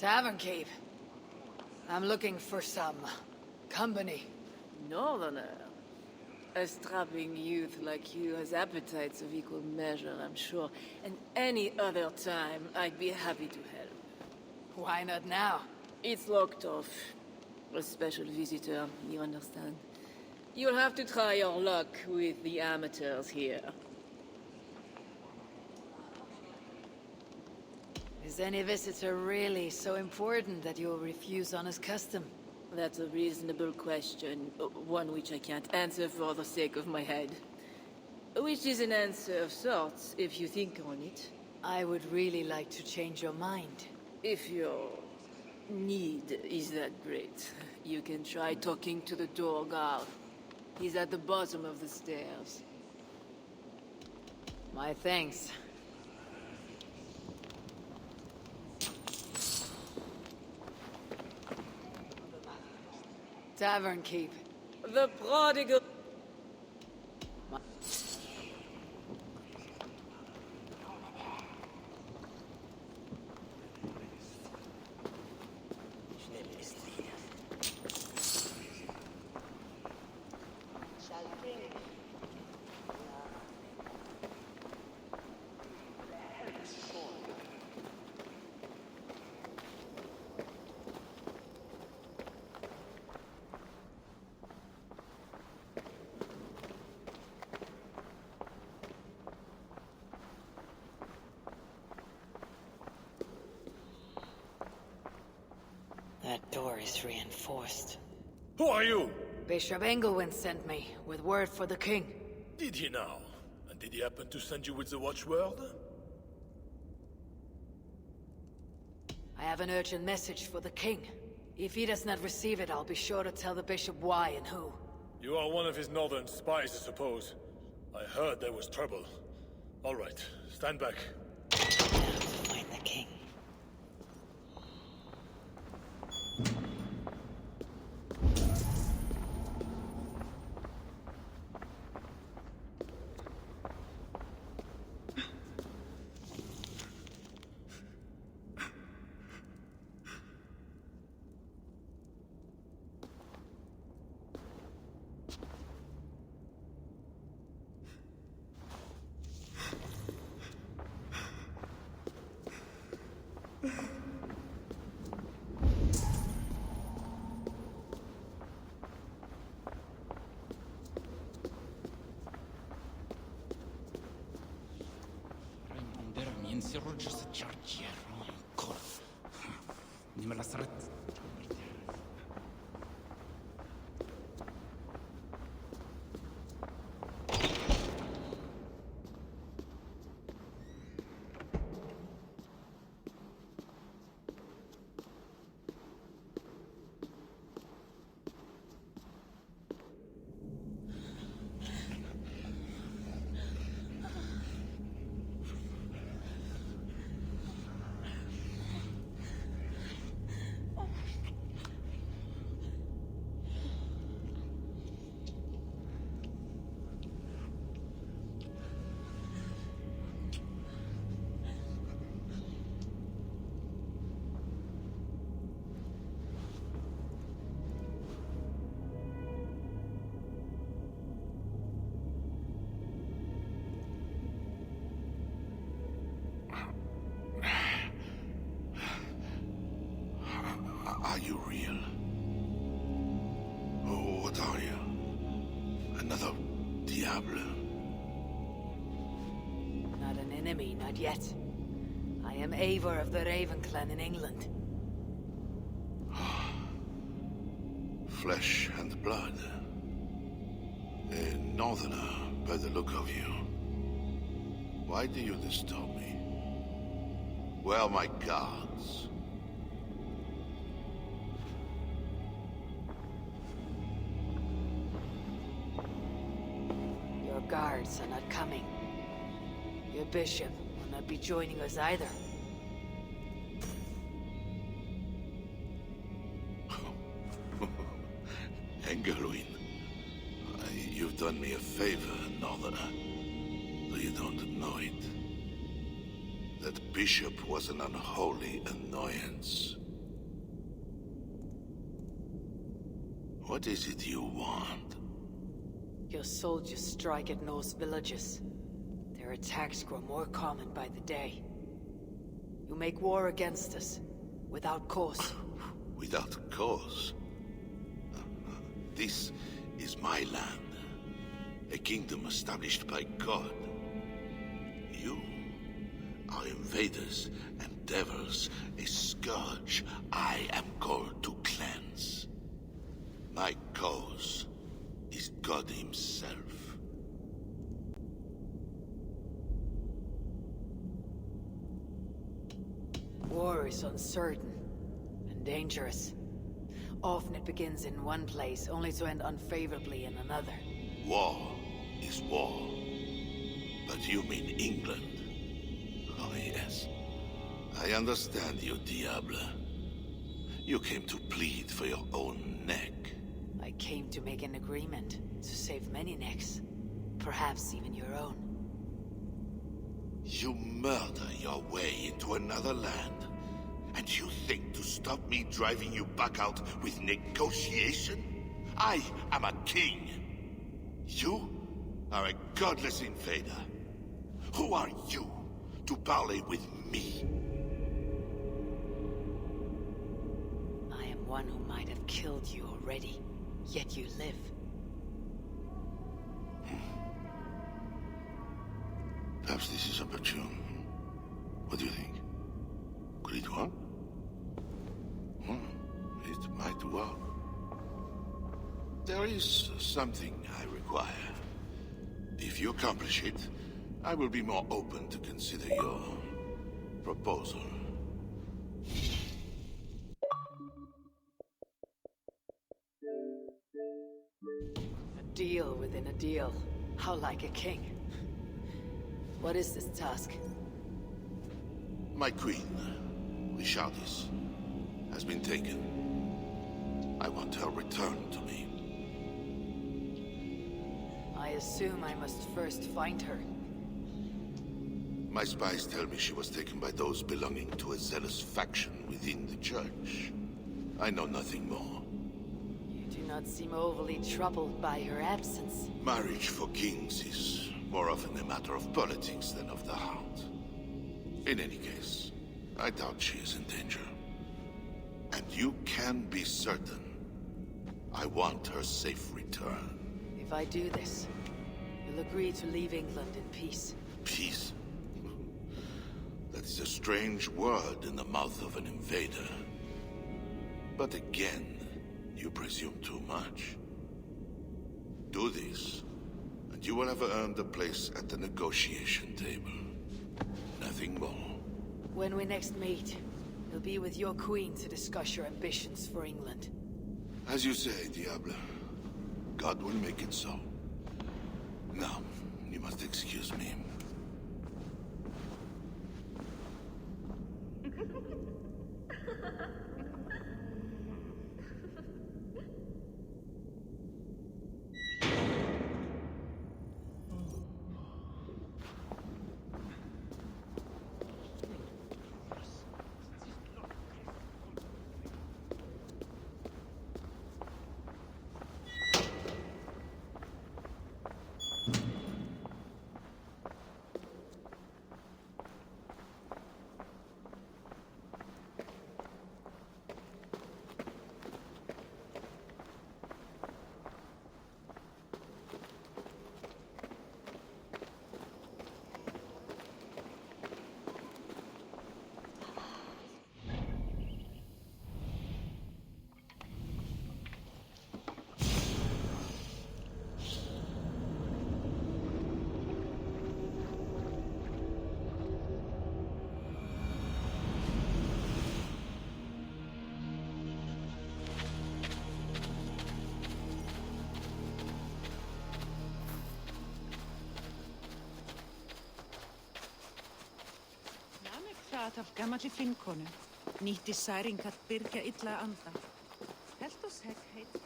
Tavern keep. I'm looking for some company. Northerner. A strapping youth like you has appetites of equal measure, I'm sure. And any other time, I'd be happy to help. Why not now? It's locked off. A special visitor, you understand. You'll have to try your luck with the amateurs here. Is any visitor really so important that you'll refuse honest custom? That's a reasonable question, one which I can't answer for the sake of my head. Which is an answer of sorts, if you think on it. I would really like to change your mind. If your need is that great, you can try talking to the door guard. He's at the bottom of the stairs. My thanks. Tavern keep. The prodigal... That door is reinforced. Who are you? Bishop Engelwin sent me, with word for the king. Did he now? And did he happen to send you with the watchword? I have an urgent message for the king. If he does not receive it, I'll be sure to tell the bishop why and who. You are one of his northern spies, I suppose. I heard there was trouble. All right, stand back. Now to find the king. Are you real? Oh, what are you? Another Diablo? Not an enemy, not yet. I am Eivor of the Raven clan in England. Flesh and blood. A northerner, by the look of you. Why do you disturb me? Where are my guards? Your guards are not coming. Your bishop will not be joining us either. Engelwin, you've done me a favor, northerner. Though you don't know it. That bishop was an unholy annoyance. What is it you want? Your soldiers strike at Norse villages. Their attacks grow more common by the day. You make war against us, without cause. Without cause? This is my land. A kingdom established by God. You are invaders and devils, a scourge I am called to cleanse. My cause is God himself. War is uncertain and dangerous. Often it begins in one place, only to end unfavorably in another. War is war. But you mean England? Oh, yes. I understand you, Diable. You came to plead for your own neck. I came to make an agreement to save many necks. Perhaps even your own. You murder your way into another land, and you think to stop me driving you back out with negotiation? I am a king. You are a godless invader. Who are you to parley with me? I am one who might have killed you already, yet you live. Perhaps this is opportune. What do you think? Could it work? It might work. There is something I require. If you accomplish it, I will be more open to consider your proposal. A deal within a deal. How like a king. What is this task? My queen, Richardis, has been taken. I want her returned to me. I assume I must first find her. My spies tell me she was taken by those belonging to a zealous faction within the church. I know nothing more. You do not seem overly troubled by her absence. Marriage for kings is more often a matter of politics than of the heart. In any case, I doubt she is in danger. And you can be certain I want her safe return. If I do this, you'll agree to leave England in peace. Peace? That is a strange word in the mouth of an invader. But again, you presume too much. Do this, and you will have earned a place at the negotiation table. Nothing more. When we next meet, you'll be with your queen to discuss your ambitions for England. As you say, Diable. God will make it so. Now, you must excuse me. Af gamalli finnkonu. Nýtti særing að byrgja illa anda. Helt oss hegg heit.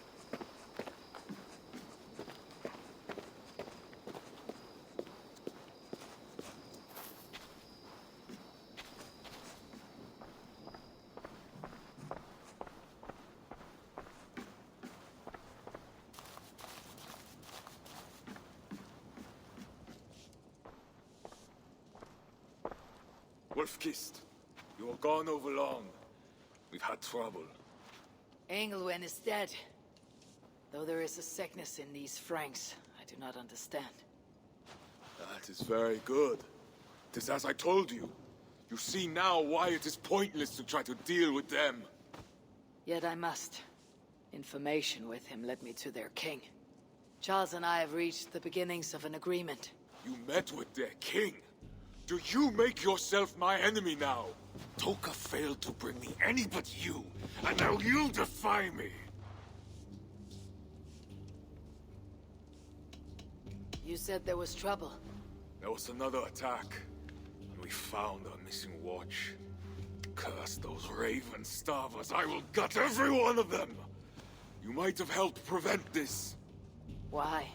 Wolf-Kissed, you were gone over long. We've had trouble. Engelwin is dead. Though there is a sickness in these Franks, I do not understand. That is very good. It is as I told you. You see now why it is pointless to try to deal with them. Yet I must. Information with him led me to their king. Charles and I have reached the beginnings of an agreement. You met with their king? Do you make yourself my enemy now? Toka failed to bring me any but you, and now you defy me! You said there was trouble. There was another attack, and we found our missing watch. Curse those raven starvers, I will gut every one of them! You might have helped prevent this. Why?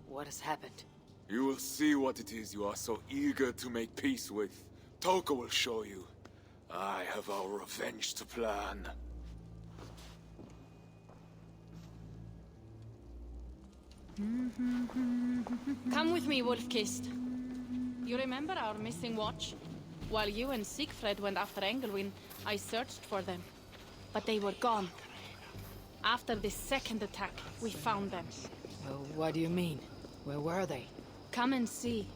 What has happened? You will see what it is you are so eager to make peace with. Toka will show you. I have our revenge to plan. Come with me, Wolf-Kissed. You remember our missing watch? While you and Siegfried went after Engelwin, I searched for them. But they were gone. After the second attack, we found them. Well, what do you mean? Where were they? Come and see.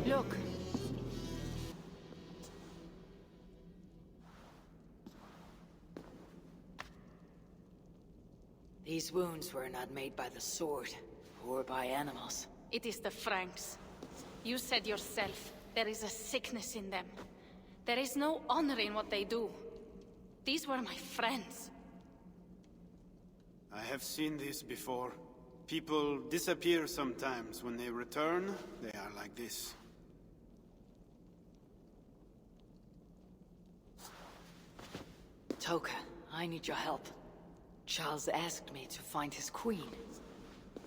Look! These wounds were not made by the sword, or by animals. It is the Franks. You said yourself, there is a sickness in them. There is no honor in what they do. These were my friends. I have seen this before. People disappear sometimes. When they return, they are like this. Toka, I need your help. Charles asked me to find his queen.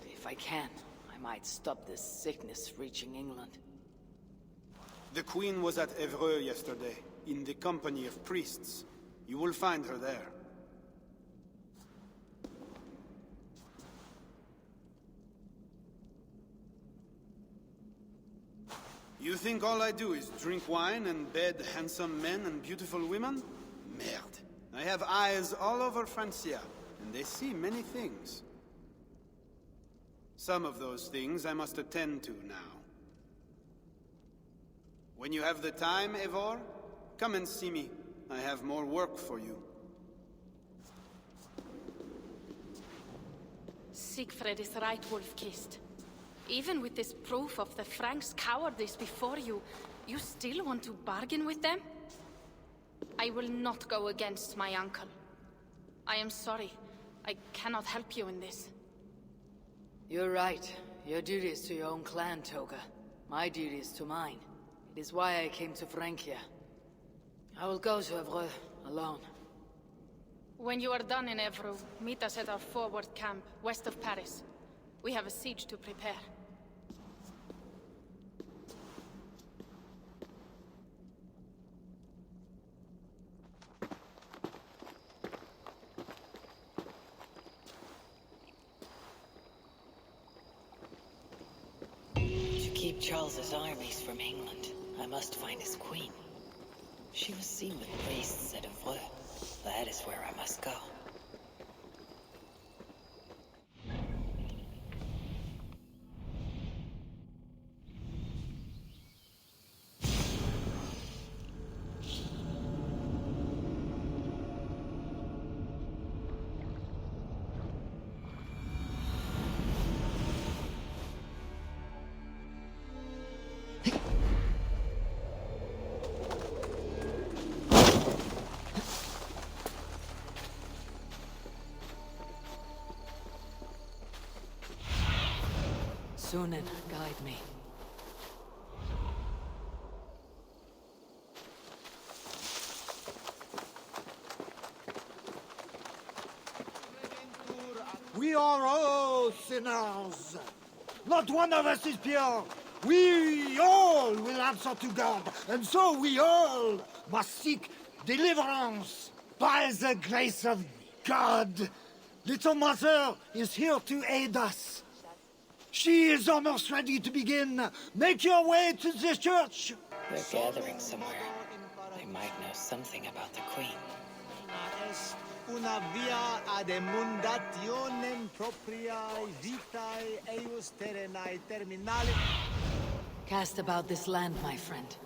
If I can, I might stop this sickness reaching England. The Queen was at Evreux yesterday, in the company of priests. You will find her there. You think all I do is drink wine and bed handsome men and beautiful women? Merde. I have eyes all over Francia, and they see many things. Some of those things I must attend to now. When you have the time, Eivor, come and see me. I have more work for you. Siegfried is right, Wolf-Kissed. Even with this proof of the Franks' cowardice before you, you still want to bargain with them? I will not go against my uncle. I am sorry. I cannot help you in this. You're right. Your duty is to your own clan, Toga. My duty is to mine. It is why I came to Francia. I will go to Evreux alone. When you are done in Evreux, meet us at our forward camp, west of Paris. We have a siege to prepare. To keep Charles's armies from England, I must find his queen. She was seen with priests at Evreux. That is where I must go. Sunan, guide me. We We are all sinners. Not one of us is pure. We all will answer to God, and so we all must seek deliverance by the grace of God. Little Mother is here to aid us. She is almost ready to begin. Make your way to the church. They're gathering somewhere. They might know something about the Queen. Una via ad emundationem propriae vitae eius terrenae terminale. Cast about this land, my friend.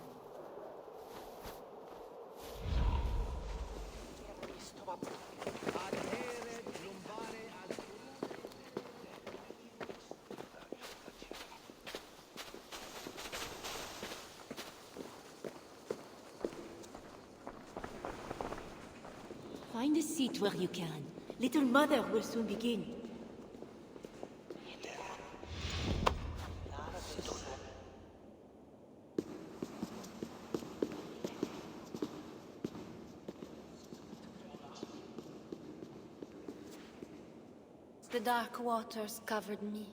Find a seat where you can. Little Mother will soon begin. The dark waters covered me.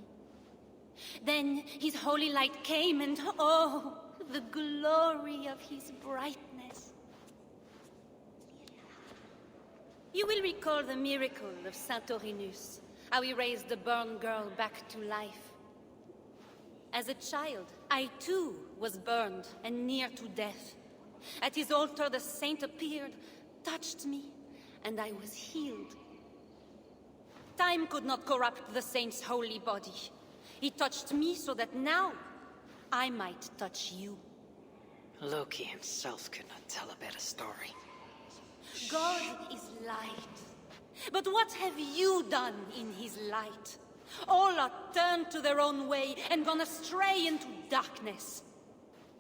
Then his holy light came, and oh, the glory of his brightness. You will recall the miracle of Santorinus, how he raised the burned girl back to life. As a child, I too was burned and near to death. At his altar the saint appeared, touched me, and I was healed. Time could not corrupt the saint's holy body. He touched me so that now I might touch you. Loki himself could not tell a better story. God is light. But what have you done in his light? All are turned to their own way and gone astray into darkness.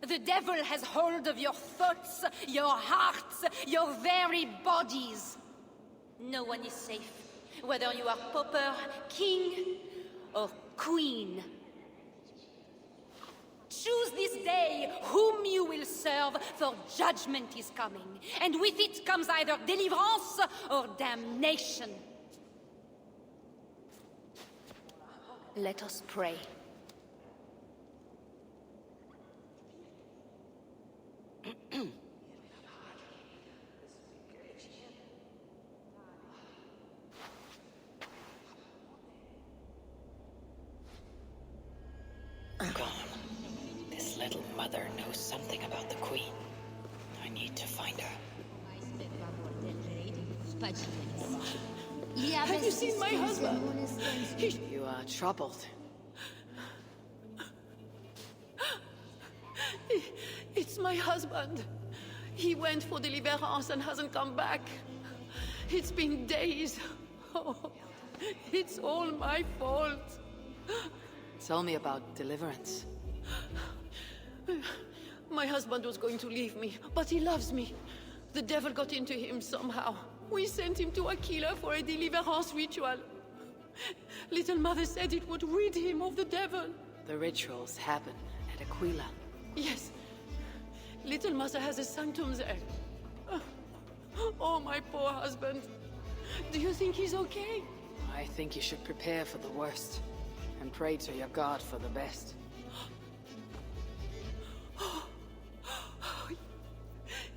The devil has hold of your thoughts, your hearts, your very bodies. No one is safe, whether you are pauper, king, or queen. Choose this day whom you will serve, for judgment is coming, and with it comes either deliverance or damnation. Let us pray. Gone. This little mother knows something about the Queen. I need to find her. Have you seen my husband? You are troubled. It's my husband. He went for deliverance and hasn't come back. It's been days. Oh, it's all my fault. Tell me about deliverance. My husband was going to leave me, but he loves me. The devil got into him somehow. We sent him to Aquila for a deliverance ritual. Little Mother said it would rid him of the devil. The rituals happen at Aquila. Yes. Little Mother has a sanctum there. Oh, my poor husband. Do you think he's okay? I think you should prepare for the worst and pray to your God for the best.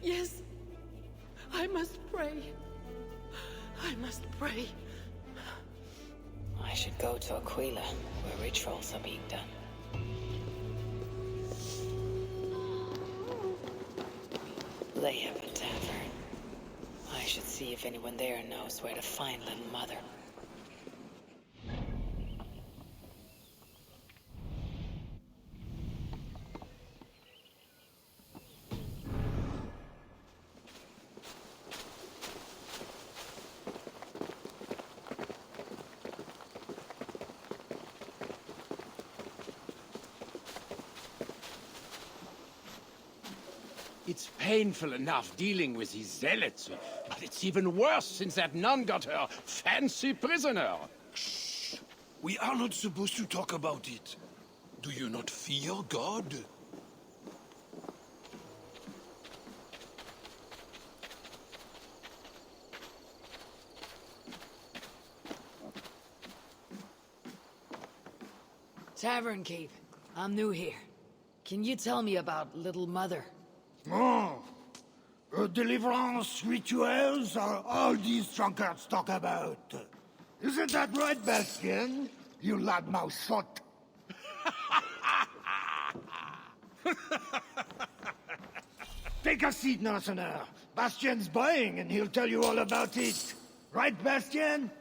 Yes. I must pray. I must pray. I should go to Aquila, where rituals are being done. They have a tavern. I should see if anyone there knows where to find little Mother. It's painful enough dealing with these zealots, but it's even worse since that nun got her fancy prisoner. Shh. We are not supposed to talk about it. Do you not fear God? Tavern Keep. I'm new here. Can you tell me about Little Mother? Oh, deliverance rituals are all these drunkards talk about. Isn't that right, Bastien? You loudmouth shot. Take a seat, Narsener. Bastien's buying, and he'll tell you all about it. Right, Bastien?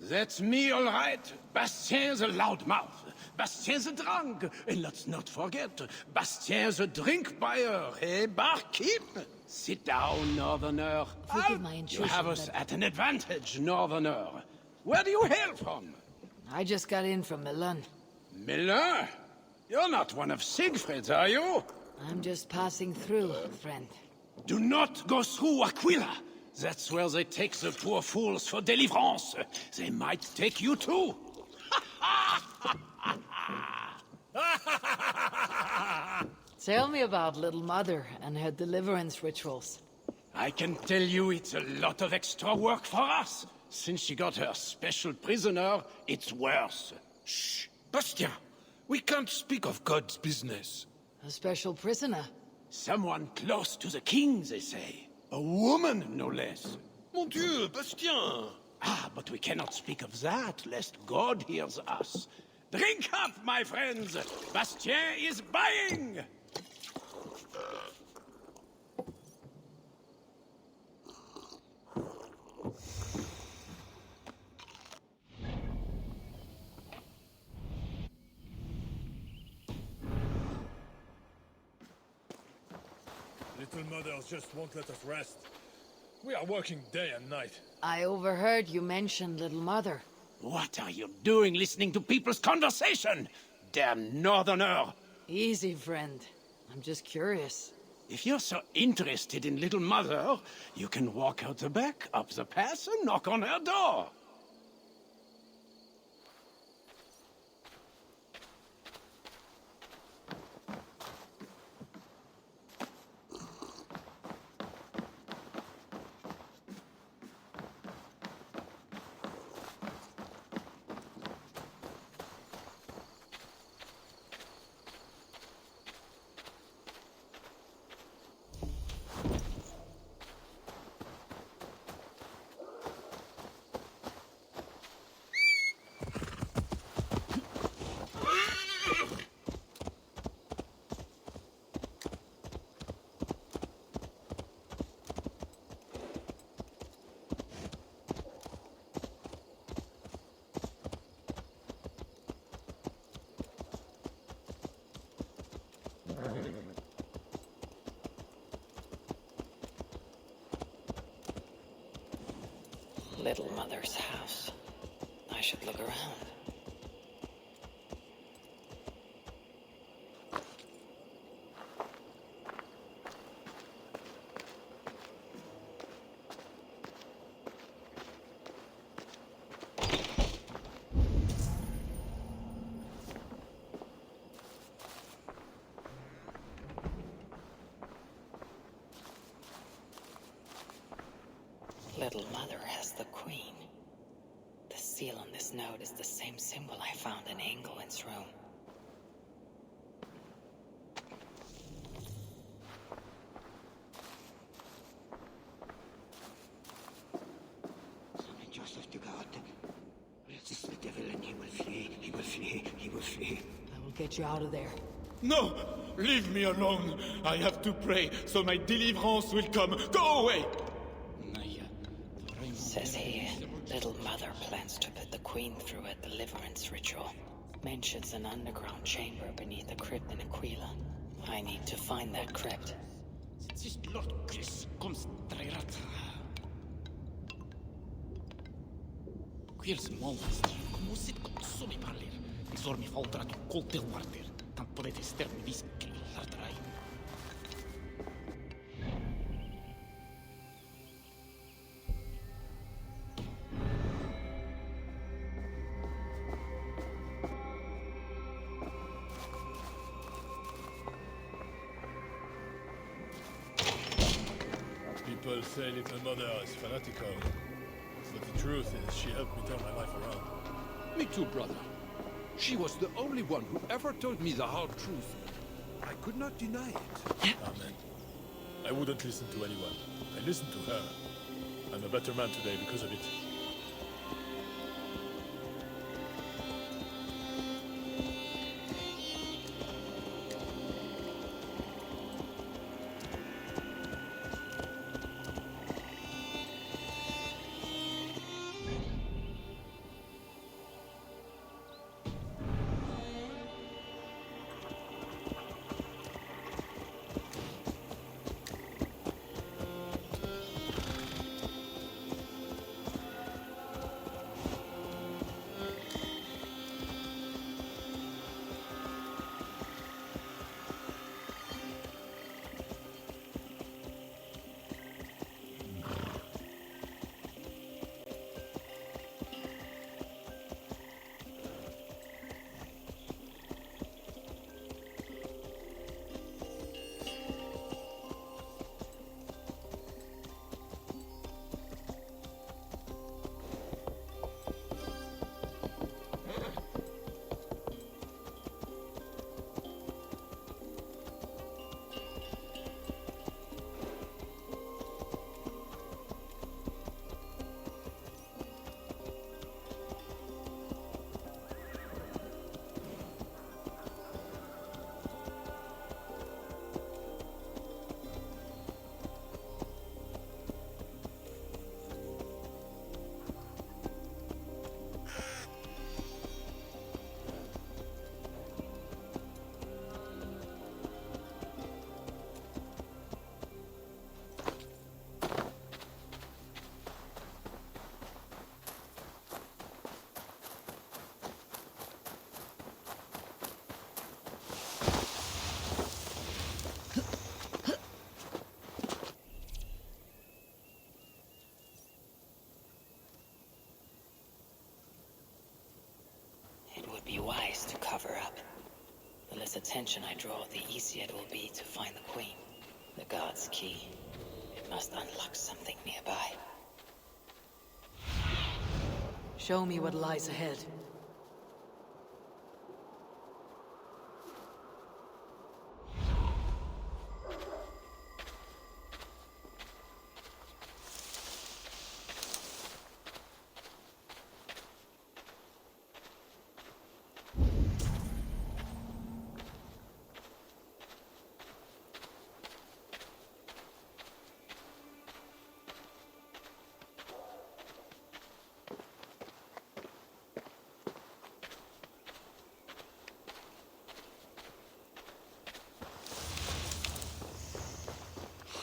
That's me, all right. Bastien's a loudmouth. Bastien's a drunk. And let's not forget, Bastien's a drink buyer. Hey, barkeep? Sit down, Northerner. Forgive my intrusion, You have us at an advantage, Northerner. Where do you hail from? I just got in from Milan. Milan? You're not one of Siegfried's, are you? I'm just passing through, friend. Do not go through Aquila. That's where they take the poor fools for deliverance. They might take you too. Tell me about Little Mother and her deliverance rituals. I can tell you it's a lot of extra work for us. Since she got her special prisoner, it's worse. Shh! Bastien! We can't speak of God's business. A special prisoner? Someone close to the king, they say. A woman, no less. Mon Dieu, Bastien! Ah, but we cannot speak of that, lest God hears us. Drink up, my friends! Bastien is buying! Little Mothers just won't let us rest. We are working day and night. I overheard you mention Little Mother. What are you doing listening to people's conversation? Damn Northerner! Easy, friend. I'm just curious. If you're so interested in Little Mother, you can walk out the back, up the pass, and knock on her door. Little Mother's house. I should look around. Little Mother has the Queen. The seal on this note is the same symbol I found in Engelwin's room. Joseph to God. Resist the devil and he will flee. He will flee. He will flee. I will get you out of there. No! Leave me alone! I have to pray, so my deliverance will come. Go away! Says here, Little Mother plans to put the Queen through a deliverance ritual. Mentions an underground chamber beneath a crypt in Aquila. I need to find that crypt. Queers molvast, como sit com somi parler. Exor mi faltra tu coltel martir. Tant podete ster mi vis que l'artrai. People say Little Mother is fanatical. But the truth is, she helped me turn my life around. Me too, brother. She was the only one who ever told me the hard truth. I could not deny it. Amen. I wouldn't listen to anyone. I listened to her. I'm a better man today because of it. Be wise to cover up. The less attention I draw, the easier it will be to find the Queen. The God's key. It must unlock something nearby. Show me what lies ahead.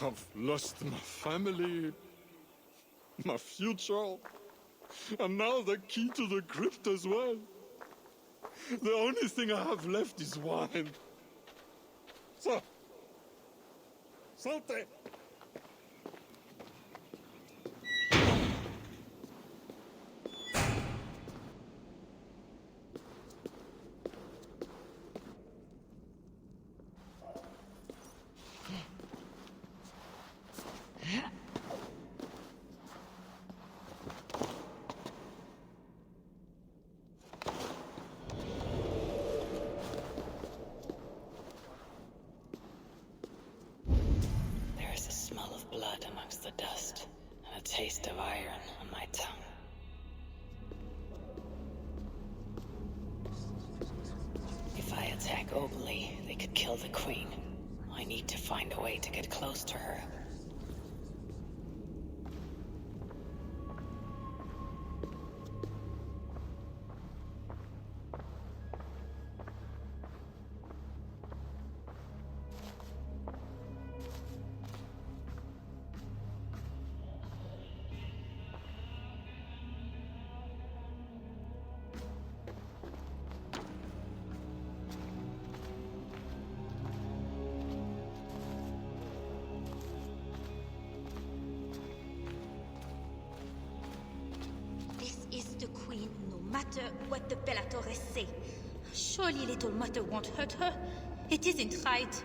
I've lost my family, my future, and now the key to the crypt as well. The only thing I have left is wine. So, saute! Blood amongst the dust, and a taste of iron on my tongue. If I attack openly, they could kill the Queen. I need to find a way to get close to her. Matter what the Bellatores say. Surely little mother won't hurt her. It isn't right.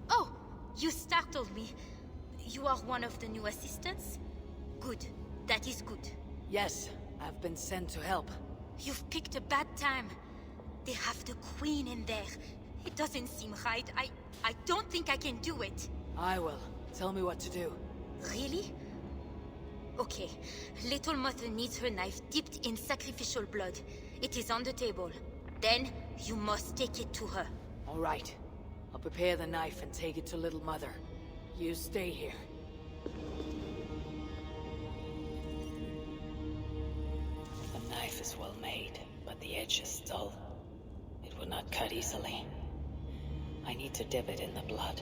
Oh, you startled me. You are one of the new assistants? Good. That is good. Yes, I've been sent to help. You've picked a bad time. They have the Queen in there. It doesn't seem right. I don't think I can do it. I will. Tell me what to do. Really? Okay. Little Mother needs her knife dipped in sacrificial blood. It is on the table. Then, you must take it to her. All right. I'll prepare the knife and take it to Little Mother. You stay here. The knife is well made, but the edge is dull. It will not cut easily. I need to dip it in the blood.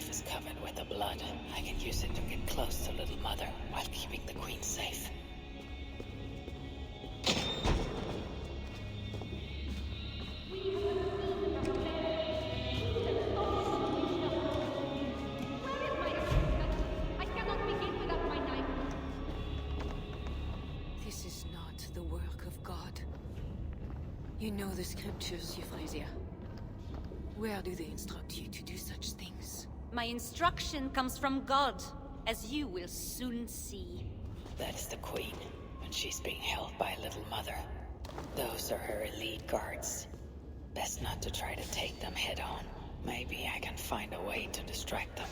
Is covered with the blood. I can use it to get close to Little Mother while keeping the Queen safe. This is not the work of God. You know the scriptures, Euphrasia. Where do they instruct you to do such things? My instruction comes from God, as you will soon see. That is the Queen, and she's being held by Little Mother. Those are her elite guards. Best not to try to take them head on. Maybe I can find a way to distract them.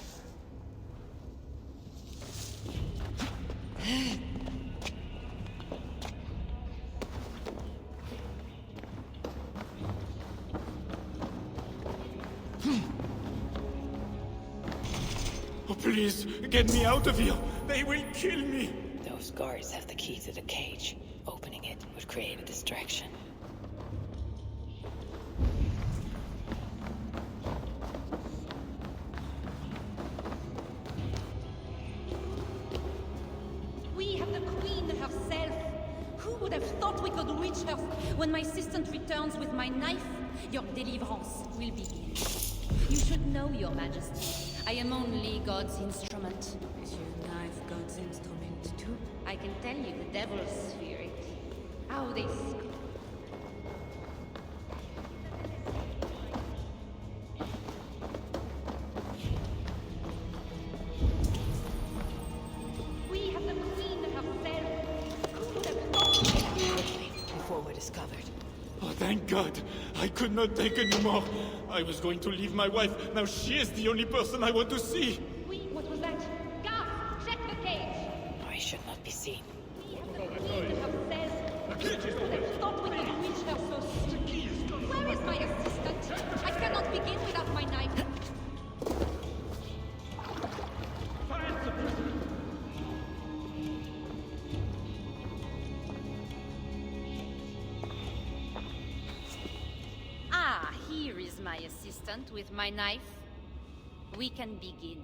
Oh, please, get me out of here! They will kill me! Those guards have the key to the cage. Opening it would create a distraction. We have the Queen herself. Who would have thought we could reach her? When my assistant returns with my knife, your deliverance will begin. You should know, Your Majesty. I am only God's instrument. Is your knife God's instrument too? I can tell you the devils fear it. How they We have the Queen herself. Who would have thought? Quickly, before we're discovered. Oh, thank God! I could not take anymore! I was going to leave my wife. Now she is the only person I want to see! What was that? Guards, check the cage! I should not be seen. We have the Queen herself. Who would have thought we could reach her so soon? Where is my assistant? I cannot begin without my knife. Here is my assistant with my knife. We can begin.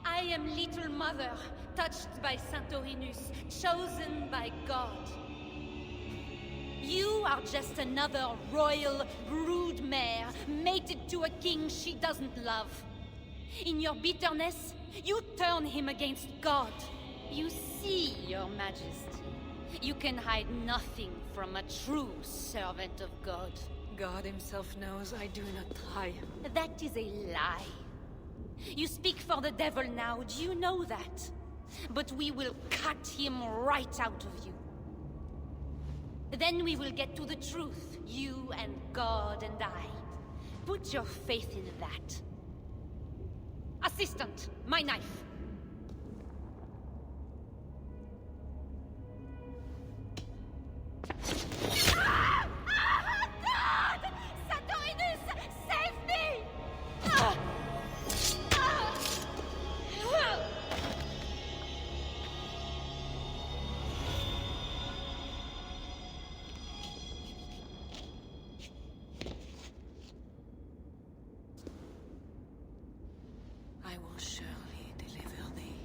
I am Little Mother, touched by Santorinus, chosen by God. You are just another royal broodmare, mated to a king she doesn't love. In your bitterness, you turn him against God. You see, Your Majesty, you can hide nothing from a true servant of God. God himself knows I do not try. That is a lie. You speak for the devil now, do you know that? But we will cut him right out of you. Then we will get to the truth, you and God and I. Put your faith in that. Assistant, my knife. I will surely deliver thee,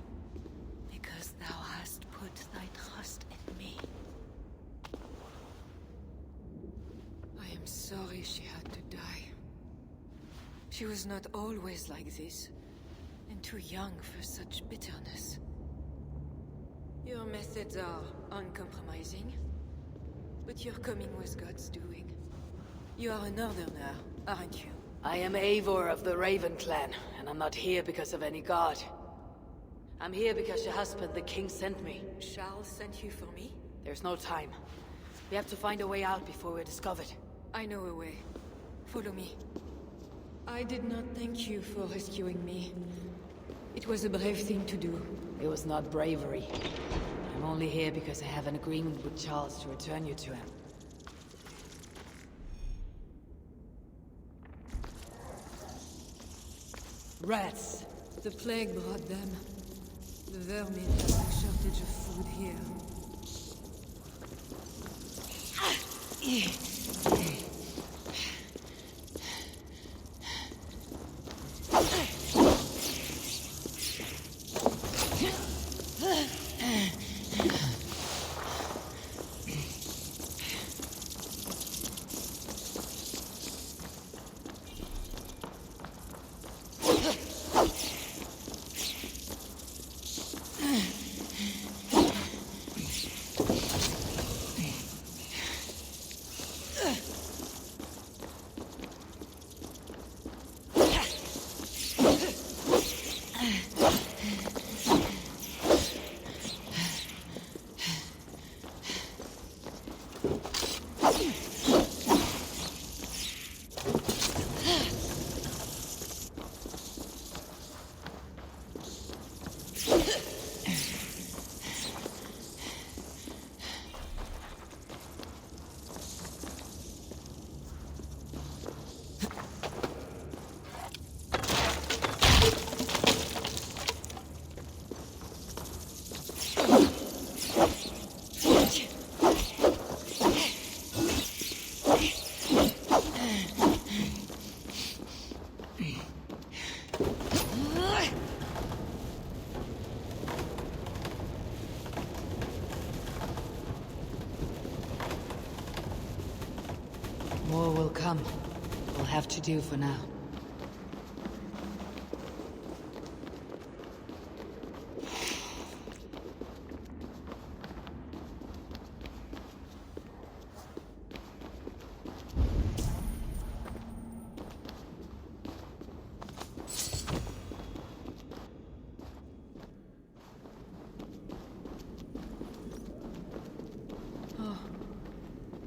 because thou hast put thy trust sorry she had to die. She was not always like this, and too young for such bitterness. Your methods are uncompromising, but your coming was God's doing. You are a northerner, aren't you? I am Eivor of the Raven clan, and I'm not here because of any god. I'm here because your husband, the king, sent me. Charles sent you for me? There's no time. We have to find a way out before we're discovered. I know a way. Follow me. I did not thank you for rescuing me. It was a brave thing to do. It was not bravery. I'm only here because I have an agreement with Charles to return you to him. Rats! The plague brought them. The vermin have a shortage of food here. More will come. We'll have to do for now.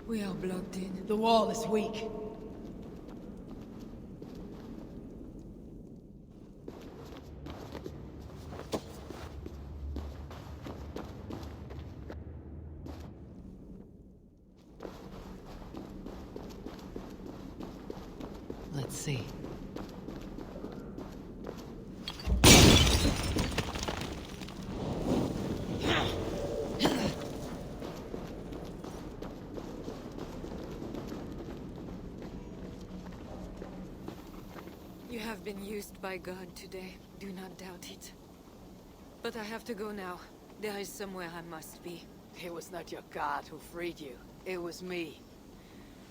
We are blocked in. The wall is weak. Let's see. You have been used by God today. Do not doubt it. But I have to go now. There is somewhere I must be. It was not your god who freed you. It was me.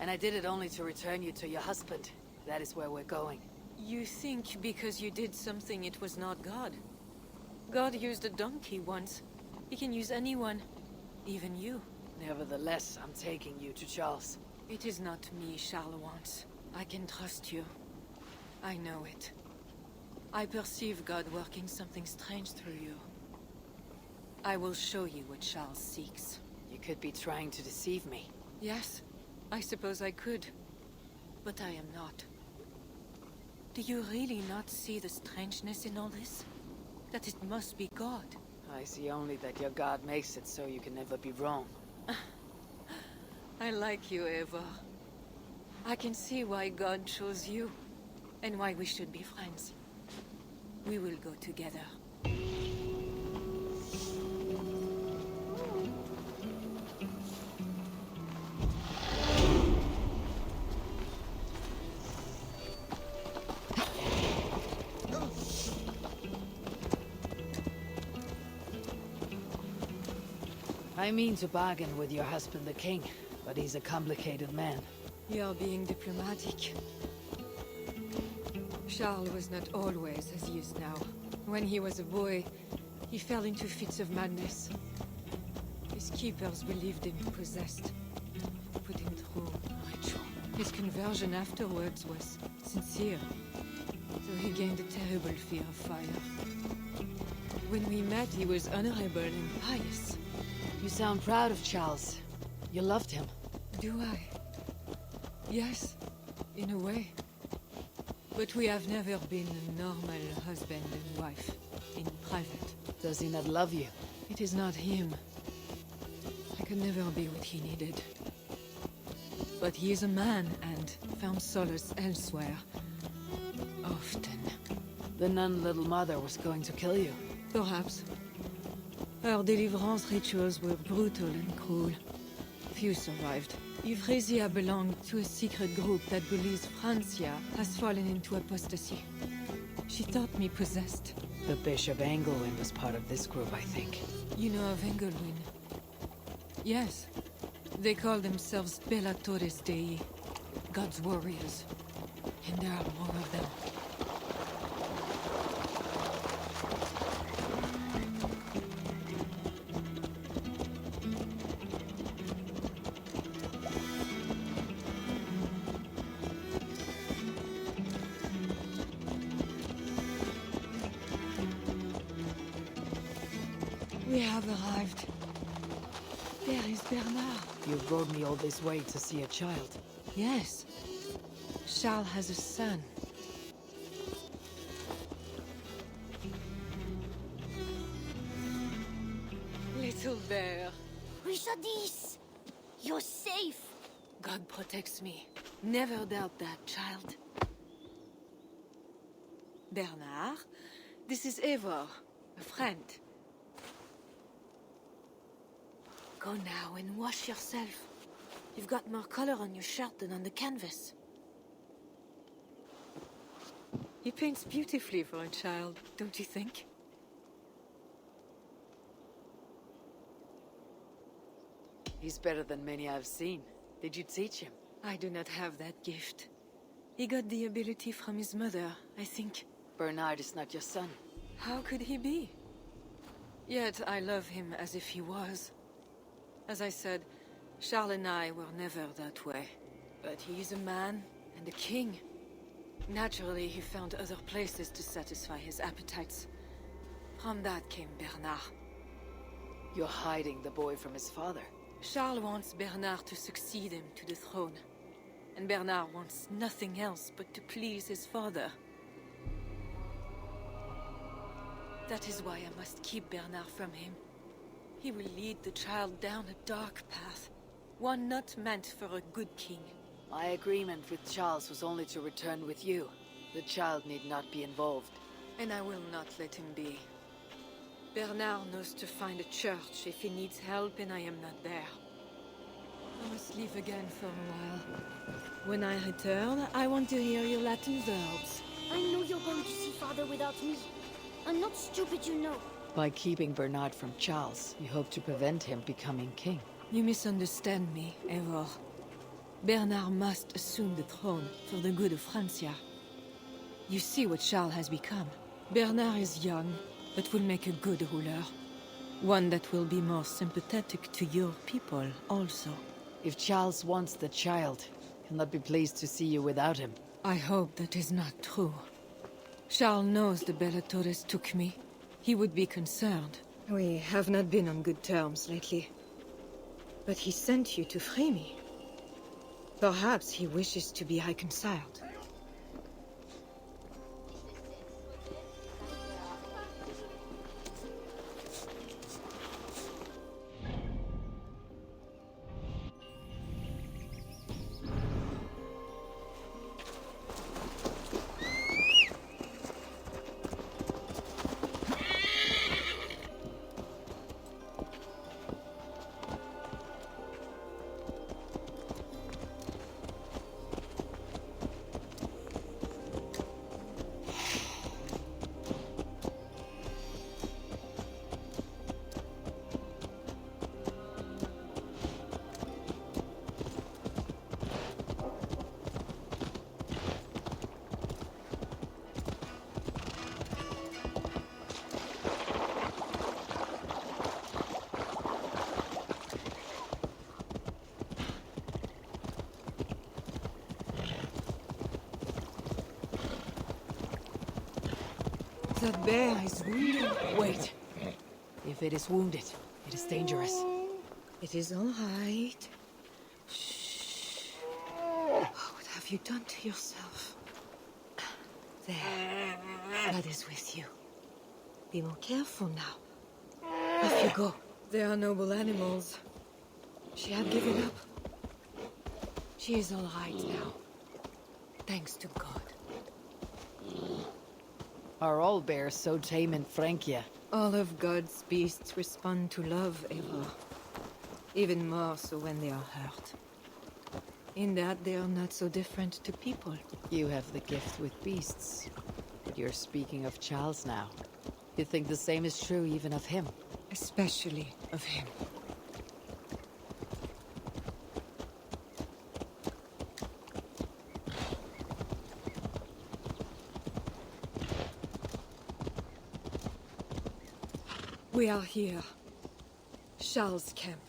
And I did it only to return you to your husband. That is where we're going. You think because you did something it was not God? God used a donkey once. He can use anyone. Even you. Nevertheless, I'm taking you to Charles. It is not me Charles wants. I can trust you. I know it. I perceive God working something strange through you. I will show you what Charles seeks. You could be trying to deceive me. Yes, I suppose I could. But I am not. Do you really not see the strangeness in all this? That it must be God? I see only that your god makes it so you can never be wrong. I like you, Eva. I can see why God chose you. And why we should be friends. We will go together. I mean to bargain with your husband, the king, but he's a complicated man. You're being diplomatic. Charles was not always as he is now. When he was a boy, he fell into fits of madness. His keepers believed him possessed. Put him through ritual. His conversion afterwards was sincere. So he gained a terrible fear of fire. When we met, he was honorable and pious. You sound proud of Charles. You loved him. Do I? Yes, in a way. But we have never been a normal husband and wife, in private. Does he not love you? It is not him. I could never be what he needed. But he is a man and found solace elsewhere. Often. The nun Little Mother was going to kill you. Perhaps. Her deliverance rituals were brutal and cruel. Few survived. Euphrasia belonged to a secret group that believes Francia has fallen into apostasy. She thought me possessed. The Bishop Engelwin was part of this group, I think. You know of Engelwin? Yes. They call themselves Bellatores Dei, God's warriors. And there are more of them. We have arrived. There is Bernard. You rode me all this way to see a child. Yes. Charles has a son. Little bear. Richardis! You're safe! God protects me. Never doubt that, child. Bernard, this is Eivor, a friend. Go now and wash yourself. You've got more color on your shirt than on the canvas. He paints beautifully for a child, don't you think? He's better than many I've seen. Did you teach him? I do not have that gift. He got the ability from his mother, I think. Bernard is not your son. How could he be? Yet I love him as if he was. As I said, Charles and I were never that way. But he is a man and a king. Naturally, he found other places to satisfy his appetites. From that came Bernard. You're hiding the boy from his father. Charles wants Bernard to succeed him to the throne. And Bernard wants nothing else but to please his father. That is why I must keep Bernard from him. He will lead the child down a dark path. One not meant for a good king. My agreement with Charles was only to return with you. The child need not be involved. And I will not let him be. Bernard knows to find a church if he needs help and I am not there. I must leave again for a while. When I return, I want to hear your Latin verbs. I know you're going to see Father without me. I'm not stupid, you know. By keeping Bernard from Charles, you hope to prevent him becoming king. You misunderstand me, Eivor. Bernard must assume the throne for the good of Francia. You see what Charles has become. Bernard is young, but will make a good ruler. One that will be more sympathetic to your people also. If Charles wants the child, he'll not be pleased to see you without him. I hope that is not true. Charles knows the Bellatores took me. He would be concerned. We have not been on good terms lately. But he sent you to free me. Perhaps he wishes to be reconciled. That bear is wounded. Wait. If it is wounded, it is dangerous. It is all right. Shh. What have you done to yourself? There. Blood is with you. Be more careful now. Off you go. They are noble animals. She had given up. She is all right now. Thanks to God. Are all bears so tame in Francia? All of God's beasts respond to love, Eva. Even more so when they are hurt. In that, they are not so different to people. You have the gift with beasts. But you're speaking of Charles now. You think the same is true even of him? Especially of him. We are here. Charles' camp.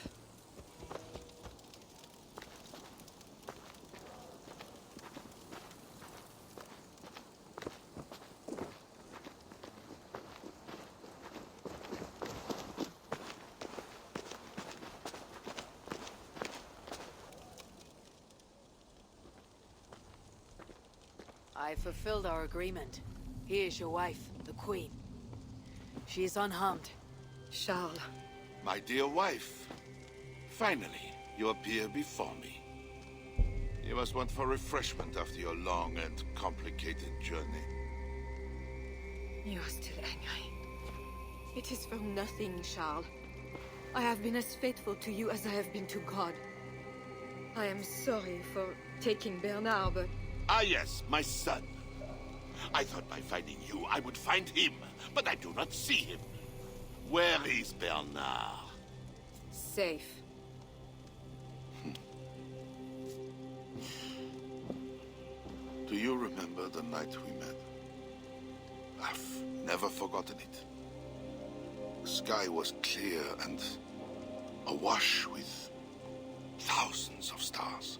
I fulfilled our agreement. Here is your wife, the Queen. She is unharmed. Charles. My dear wife, finally, you appear before me. You must want for refreshment after your long and complicated journey. You are still angry. It is for nothing, Charles. I have been as faithful to you as I have been to God. I am sorry for taking Bernard, but... Ah yes, my son. I thought by finding you, I would find him, but I do not see him. Where is Bernard? Safe. Do you remember the night we met? I've never forgotten it. The sky was clear and awash with thousands of stars.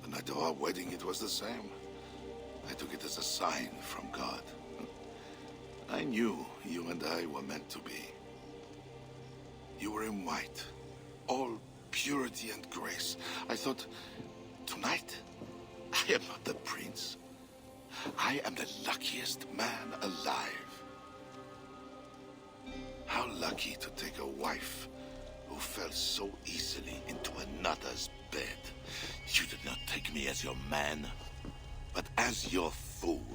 The night of our wedding, it was the same. I took it as a sign from God. I knew you and I were meant to be. You were in white, all purity and grace. I thought, tonight, I am not the prince. I am the luckiest man alive. How lucky to take a wife who fell so easily into another's bed. You did not take me as your man, but as your fool.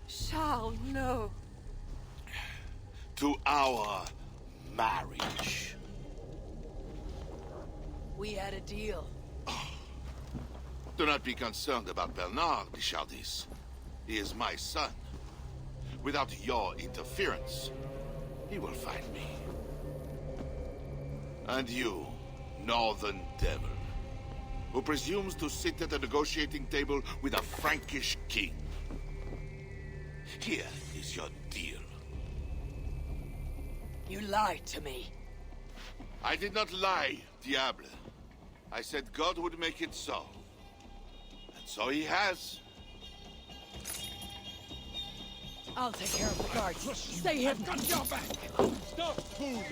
Charles, no. To our marriage. We had a deal. Do not be concerned about Bernard, Bichardis. He is my son. Without your interference, he will find me. And you, northern devil, who presumes to sit at a negotiating table with a Frankish king. Here is your deal. You lied to me. I did not lie, Diable. I said God would make it so. And so he has. I'll take care of the guards. Stay hidden. Got your back. Stop food.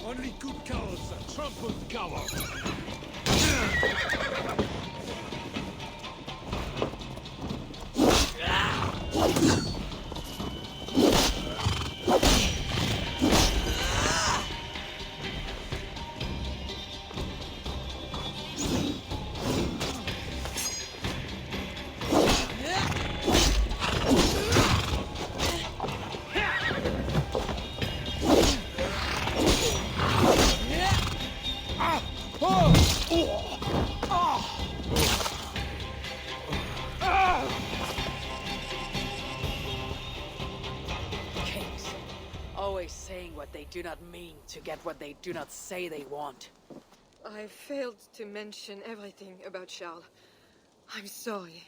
Only good cowards are trampled cowards. Kings, always saying what they do not mean to get what they do not say they want. I failed to mention everything about Charles. I'm sorry.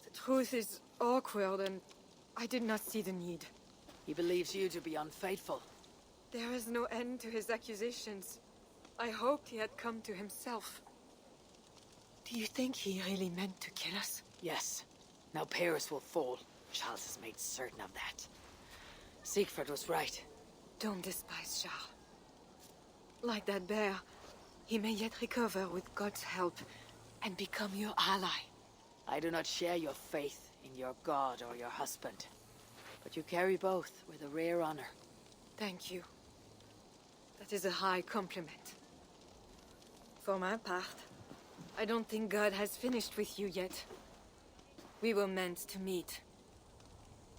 The truth is awkward and I did not see the need. He believes you to be unfaithful. There is no end to his accusations. I hoped he had come to himself. Do you think he really meant to kill us? Yes. Now Paris will fall. Charles has made certain of that. Siegfried was right. Don't despise Charles. Like that bear, he may yet recover with God's help and become your ally. I do not share your faith in your god or your husband. But you carry both with a rare honor. Thank you. That is a high compliment. For my part, I don't think God has finished with you yet. We were meant to meet.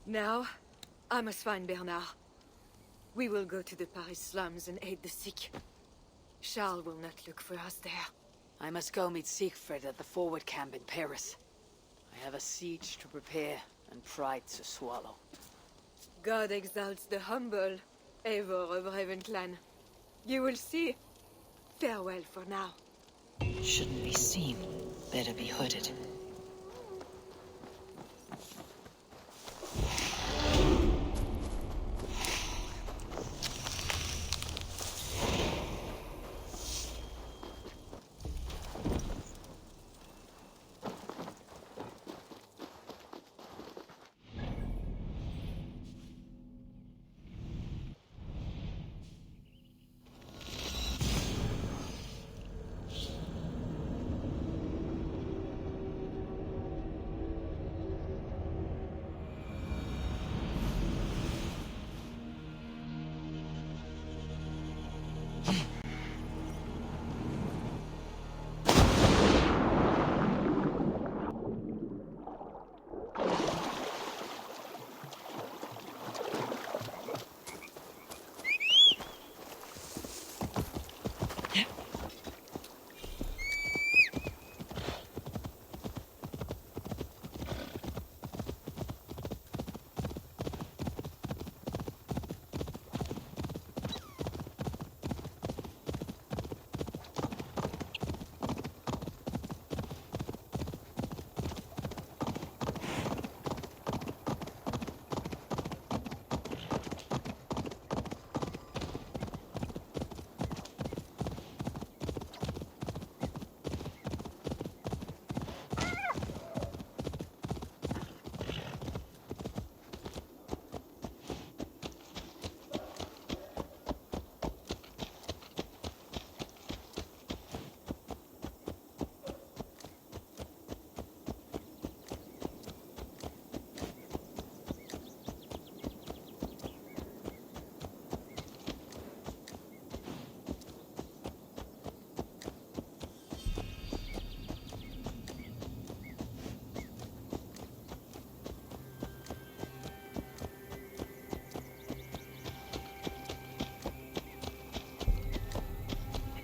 Now, I must find Bernard. We will go to the Paris slums and aid the sick. Charles will not look for us there. I must go meet Siegfried at the forward camp in Paris. I have a siege to prepare and pride to swallow. God exalts the humble, ever of Ravenclan. You will see. Farewell for now. Shouldn't be seen. Better be hooded.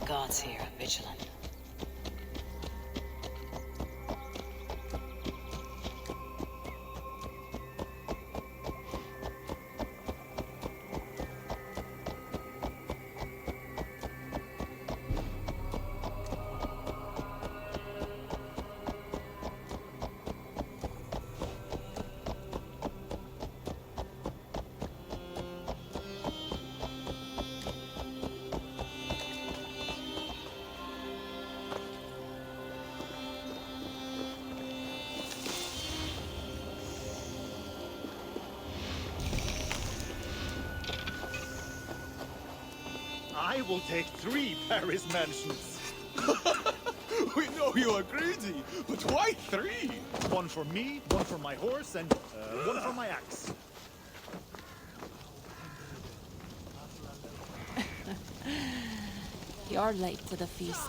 Gods here are vigilant. I will take 3 Paris mansions. We know you are greedy, but why 3? 1 for me, 1 for my horse, and 1 for my axe. You're late to the feast.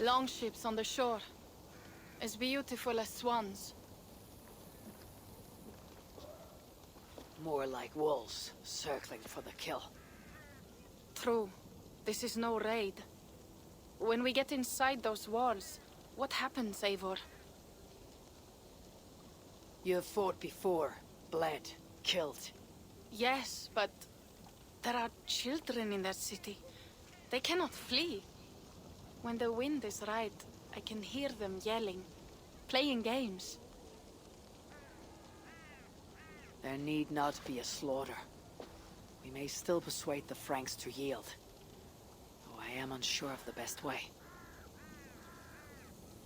Longships on the shore. As beautiful as swans. More like wolves, circling for the kill. True. This is no raid. When we get inside those walls, what happens, Eivor? You have fought before, bled, killed. Yes, but there are children in that city. They cannot flee. When the wind is right, I can hear them yelling, playing games. There need not be a slaughter. We may still persuade the Franks to yield. Though I am unsure of the best way.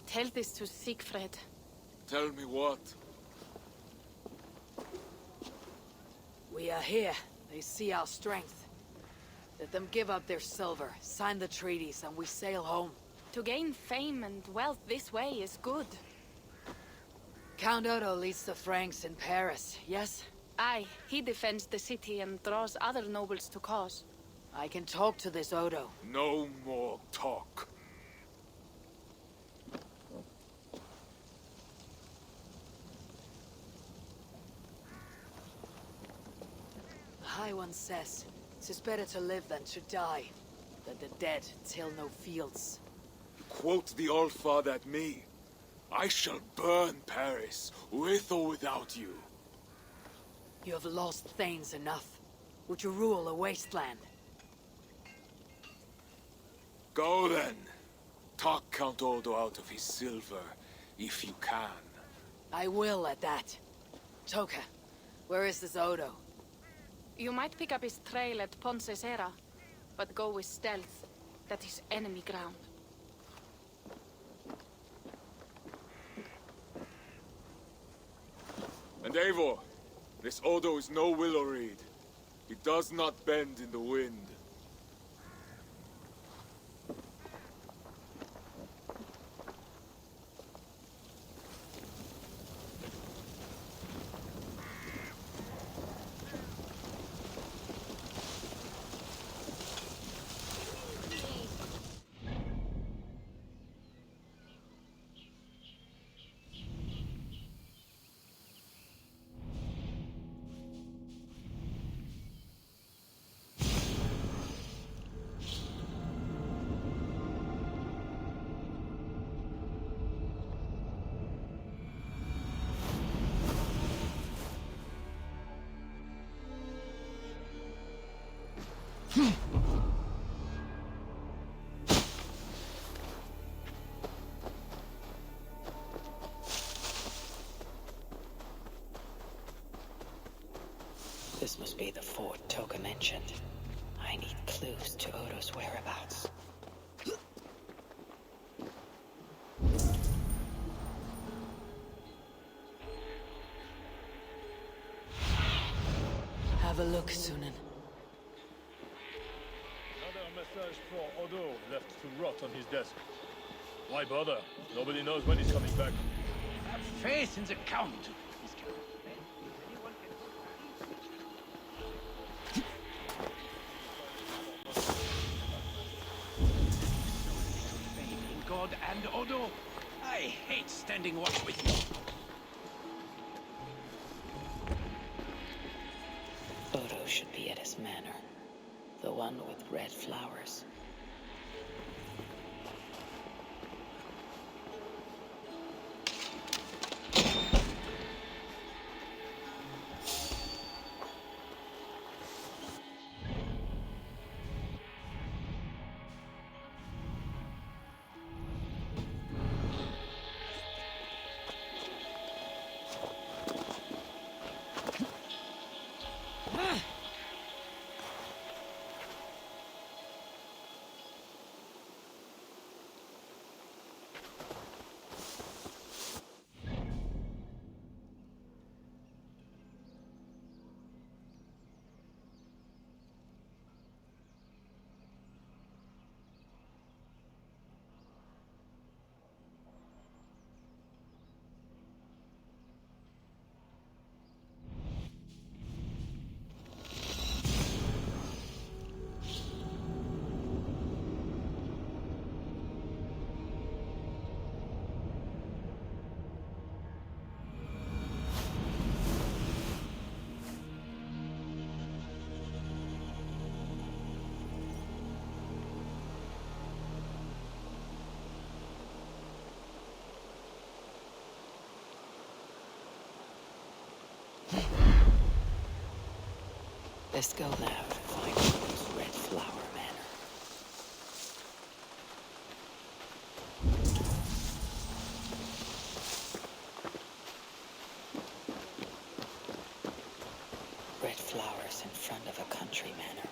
Tell this to Siegfried. Tell me what? We are here. They see our strength. Let them give up their silver, sign the treaties, and we sail home. To gain fame and wealth this way is good. Count Odo leads the Franks in Paris, yes? Aye, he defends the city and draws other nobles to cause. I can talk to this Odo. No more talk. The High One says, 'tis better to live than to die. That the dead till no fields. Quote the Allfather at me. I shall burn Paris, with or without you. You have lost Thanes enough. Would you rule a wasteland? Go then. Talk Count Odo out of his silver, if you can. I will at that. Toka, where is this Odo? You might pick up his trail at Ponce Serra, but go with stealth. That is enemy ground. And Eivor, this Odo is no willow reed. He does not bend in the wind. This must be the fort Toka mentioned. I need clues to Odo's whereabouts. Have a look, Sunan. Another message for Odo left to rot on his desk. Why bother? Nobody knows when he's coming back. Have faith in the Count. God and Odo, I hate standing watch with you. Odo should be at his manor. The one with red flowers. Let's go now to find Odo's Red Flower Manor. Red flowers in front of a country manor.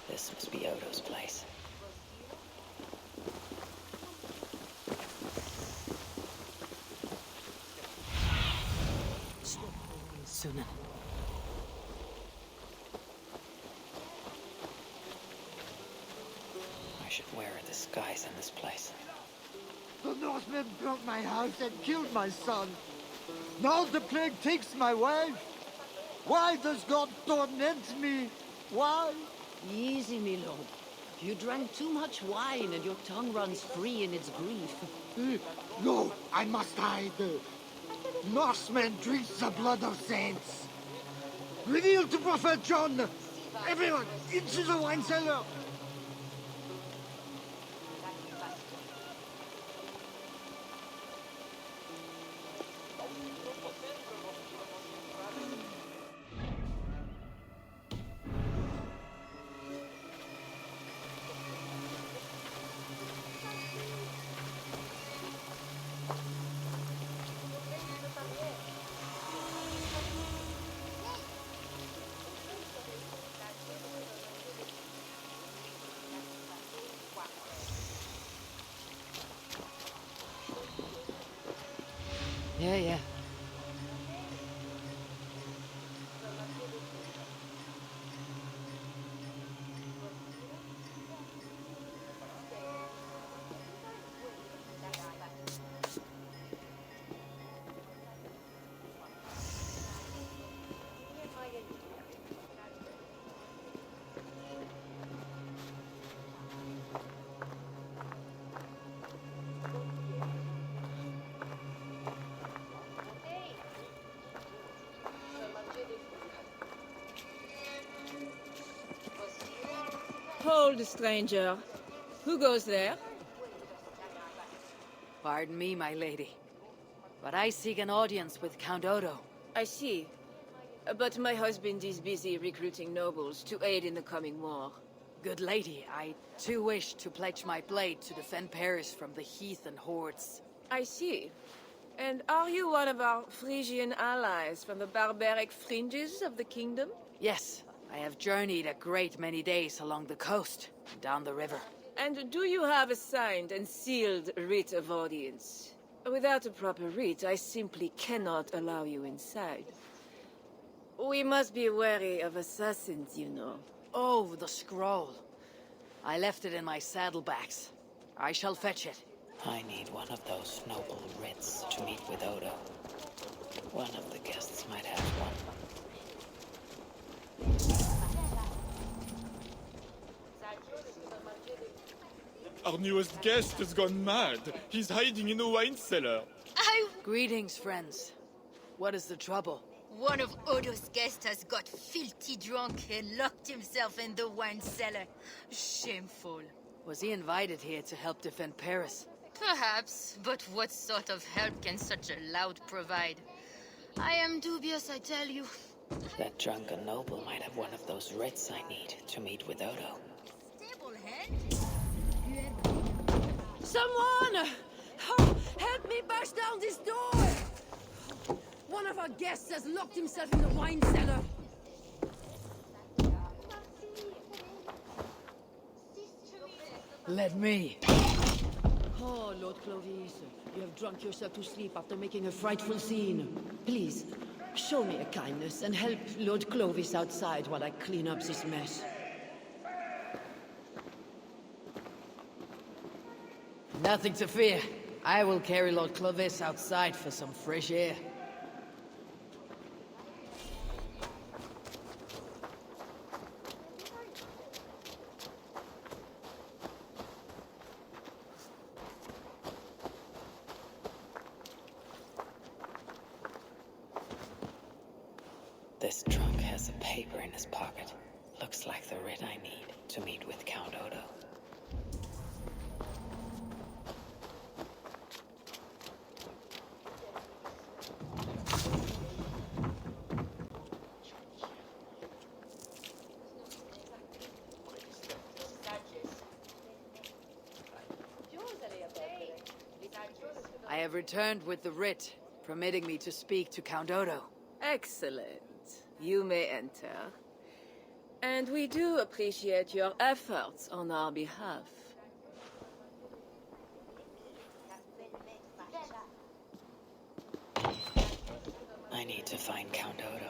This must be Odo's place. Sunan. I should wear a disguise in this place. The Northmen broke my house and killed my son. Now the plague takes my wife. Why does God torment me? Why? Easy, my lord. You drank too much wine and your tongue runs free in its grief. No, I must hide. Norsemen drink the blood of saints. Reveal to Prophet John. Everyone, into the wine cellar. Yeah. Hold, stranger. Who goes there? Pardon me, my lady. But I seek an audience with Count Odo. I see. But my husband is busy recruiting nobles to aid in the coming war. Good lady, I too wish to pledge my blade to defend Paris from the heath and hordes. I see. And are you one of our Frisian allies from the barbaric fringes of the kingdom? Yes, I have journeyed a great many days along the coast and down the river. And do you have a signed and sealed writ of audience? Without a proper writ, I simply cannot allow you inside. We must be wary of assassins, you know. Oh, the scroll. I left it in my saddlebags. I shall fetch it. I need one of those noble writs to meet with Odo. One of the guests might have one. Our newest guest has gone mad. He's hiding in a wine cellar. Greetings, friends. What is the trouble? One of Odo's guests has got filthy drunk and locked himself in the wine cellar. Shameful. Was he invited here to help defend Paris? Perhaps, but what sort of help can such a lout provide? I am dubious, I tell you. That drunken noble might have one of those writs I need to meet with Odo. Someone! Oh, help me bash down this door! One of our guests has locked himself in the wine cellar. Let me. Oh, Lord Clovis, you have drunk yourself to sleep after making a frightful scene. Please, show me a kindness and help Lord Clovis outside while I clean up this mess. Nothing to fear. I will carry Lord Clovis outside for some fresh air. This trunk has a paper in his pocket. Looks like the writ I need to meet with Count Odo. have returned with the writ, permitting me to speak to Count Odo. Excellent. You may enter. And we do appreciate your efforts on our behalf. I need to find Count Odo.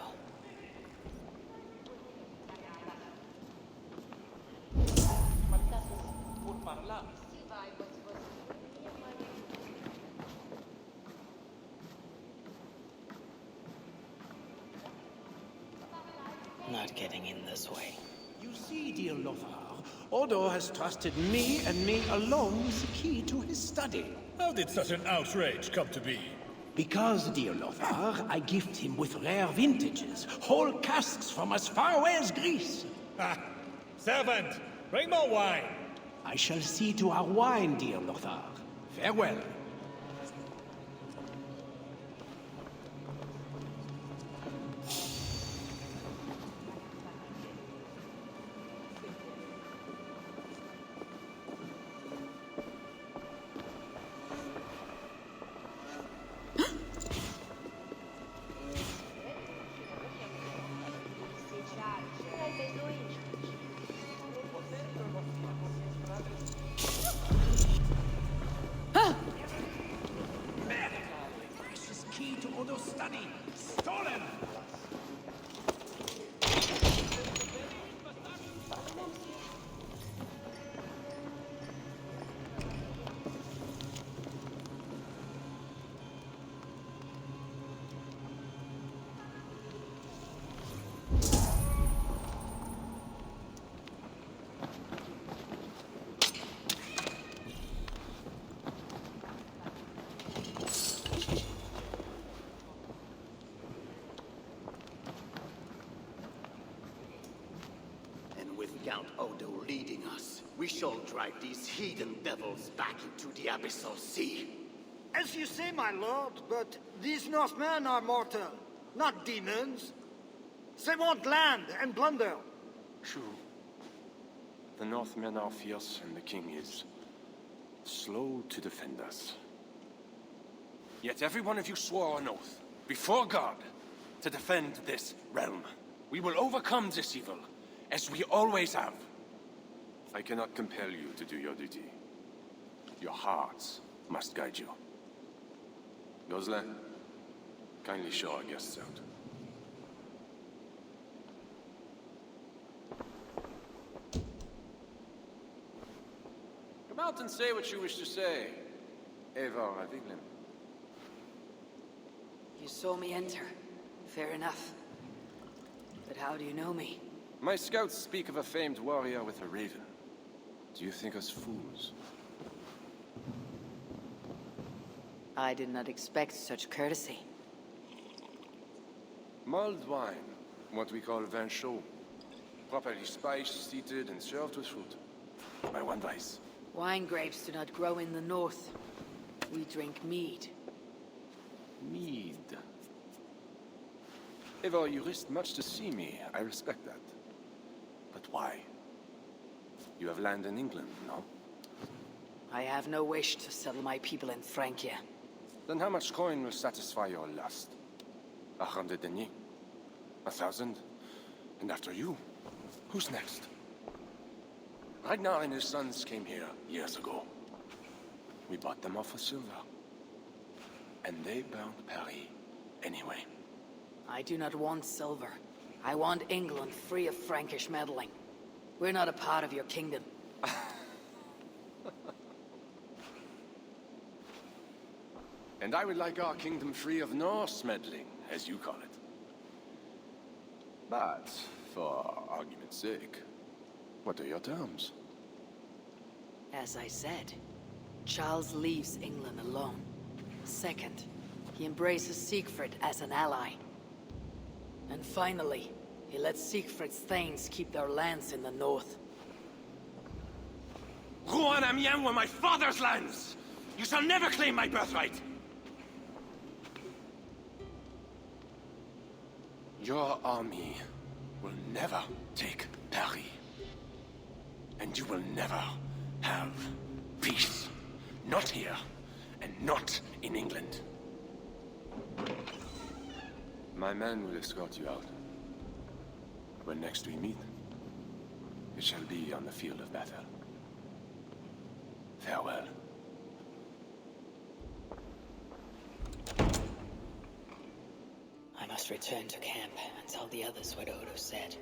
Not getting in this way. You see, dear Lothar, Odo has trusted me and me alone with the key to his study. How did such an outrage come to be? Because, dear Lothar, I gift him with rare vintages, whole casks from as far away as Greece. Ha! Servant, bring more wine. I shall see to our wine, dear Lothar. Farewell. Count Odo leading us, we shall drive these heathen devils back into the abyssal sea. As you say, my lord, but these Northmen are mortal, not demons. They want land and plunder. True. The Northmen are fierce, and the king is slow to defend us. Yet every one of you swore an oath, before God, to defend this realm. We will overcome this evil, as we always have. I cannot compel you to do your duty. Your hearts must guide you. Gosle, kindly show our guests out. Come out and say what you wish to say. Eivor Aviglim. You saw me enter. Fair enough. But how do you know me? My scouts speak of a famed warrior with a raven. Do you think us fools? I did not expect such courtesy. Mulled wine, what we call vin chaud. Properly spiced, seated, and served with fruit. My one vice. Wine grapes do not grow in the north. We drink mead. Mead. Eivor, you risked much to see me. I respect that. But why? You have land in England, no? I have no wish to settle my people in Francia. Then how much coin will satisfy your lust? 100 deniers? 1,000? And after you, who's next? Ragnar and his sons came here years ago. We bought them off with silver. And they burned Paris anyway. I do not want silver. I want England free of Frankish meddling. We're not a part of your kingdom. And I would like our kingdom free of Norse meddling, as you call it. But, for argument's sake, what are your terms? As I said, Charles leaves England alone. Second, he embraces Siegfried as an ally. And finally, he lets Siegfried's thanes keep their lands in the north. Rouen and Amiens were my father's lands! You shall never claim my birthright! Your army will never take Paris. And you will never have peace. Not here, and not in England. My men will escort you out. When next we meet, it shall be on the field of battle. Farewell. I must return to camp and tell the others what Odo said.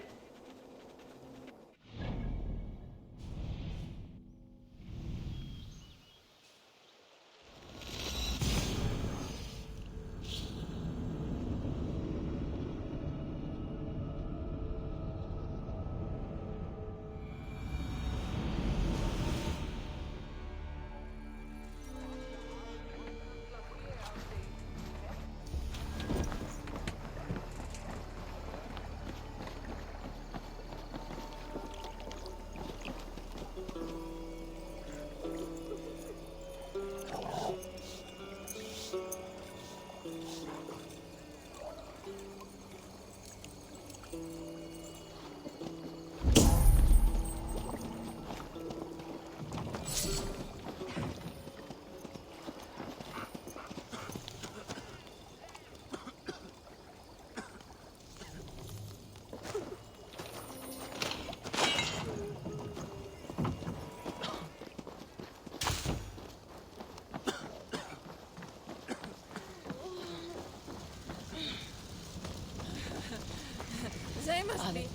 They must be.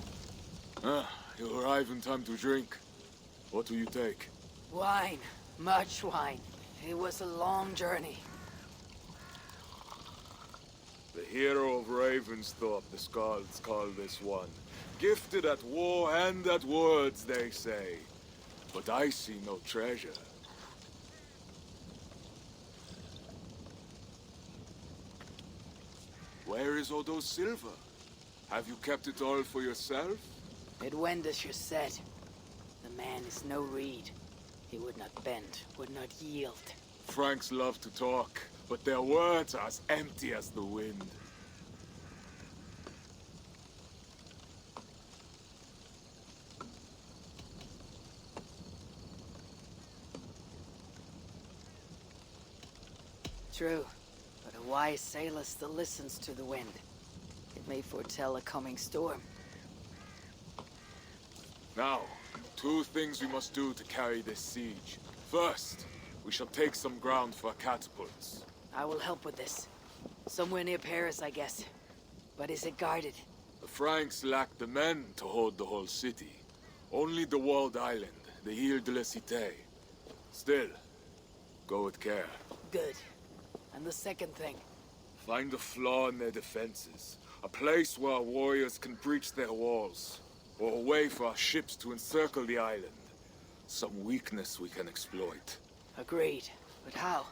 You arrive in time to drink. What will you take? Wine. Much wine. It was a long journey. The hero of Ravensthorpe, the Skalds call this one. Gifted at war and at words, they say. But I see no treasure. Where is Odo's silver? Have you kept it all for yourself? It went as you said. The man is no reed. He would not bend, would not yield. Franks love to talk, but their words are as empty as the wind. True, but a wise sailor still listens to the wind. It may foretell a coming storm. Now, two things we must do to carry this siege. First, we shall take some ground for catapults. I will help with this. Somewhere near Paris, I guess. But is it guarded? The Franks lack the men to hold the whole city. Only the walled island, the Ile de la Cité. Still, go with care. Good. And the second thing? Find a flaw in their defenses. A place where our warriors can breach their walls. Or a way for our ships to encircle the island. Some weakness we can exploit. Agreed. But how?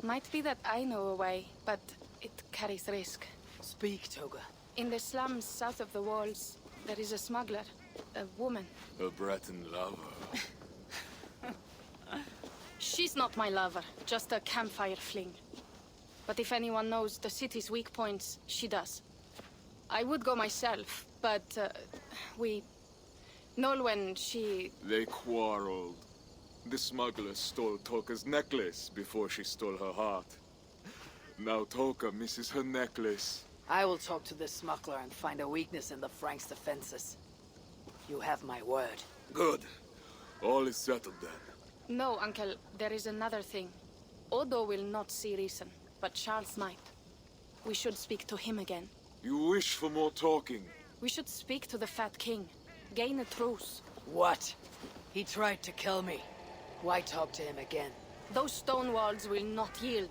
Might be that I know a way, but it carries risk. Speak, Toga. In the slums south of the walls, there is a smuggler. A woman. A Breton lover. She's not my lover, just a campfire fling. But if anyone knows the city's weak points, she does. I would go myself, but Nolwenn, she... They quarreled. The smuggler stole Toka's necklace before she stole her heart. Now Toka misses her necklace. I will talk to this smuggler and find a weakness in the Franks' defenses. You have my word. Good. All is settled then. No, Uncle, there is another thing. Odo will not see reason, but Charles might. We should speak to him again. You wish for more talking? We should speak to the Fat King. Gain a truce. What? He tried to kill me. Why talk to him again? Those stone walls will not yield.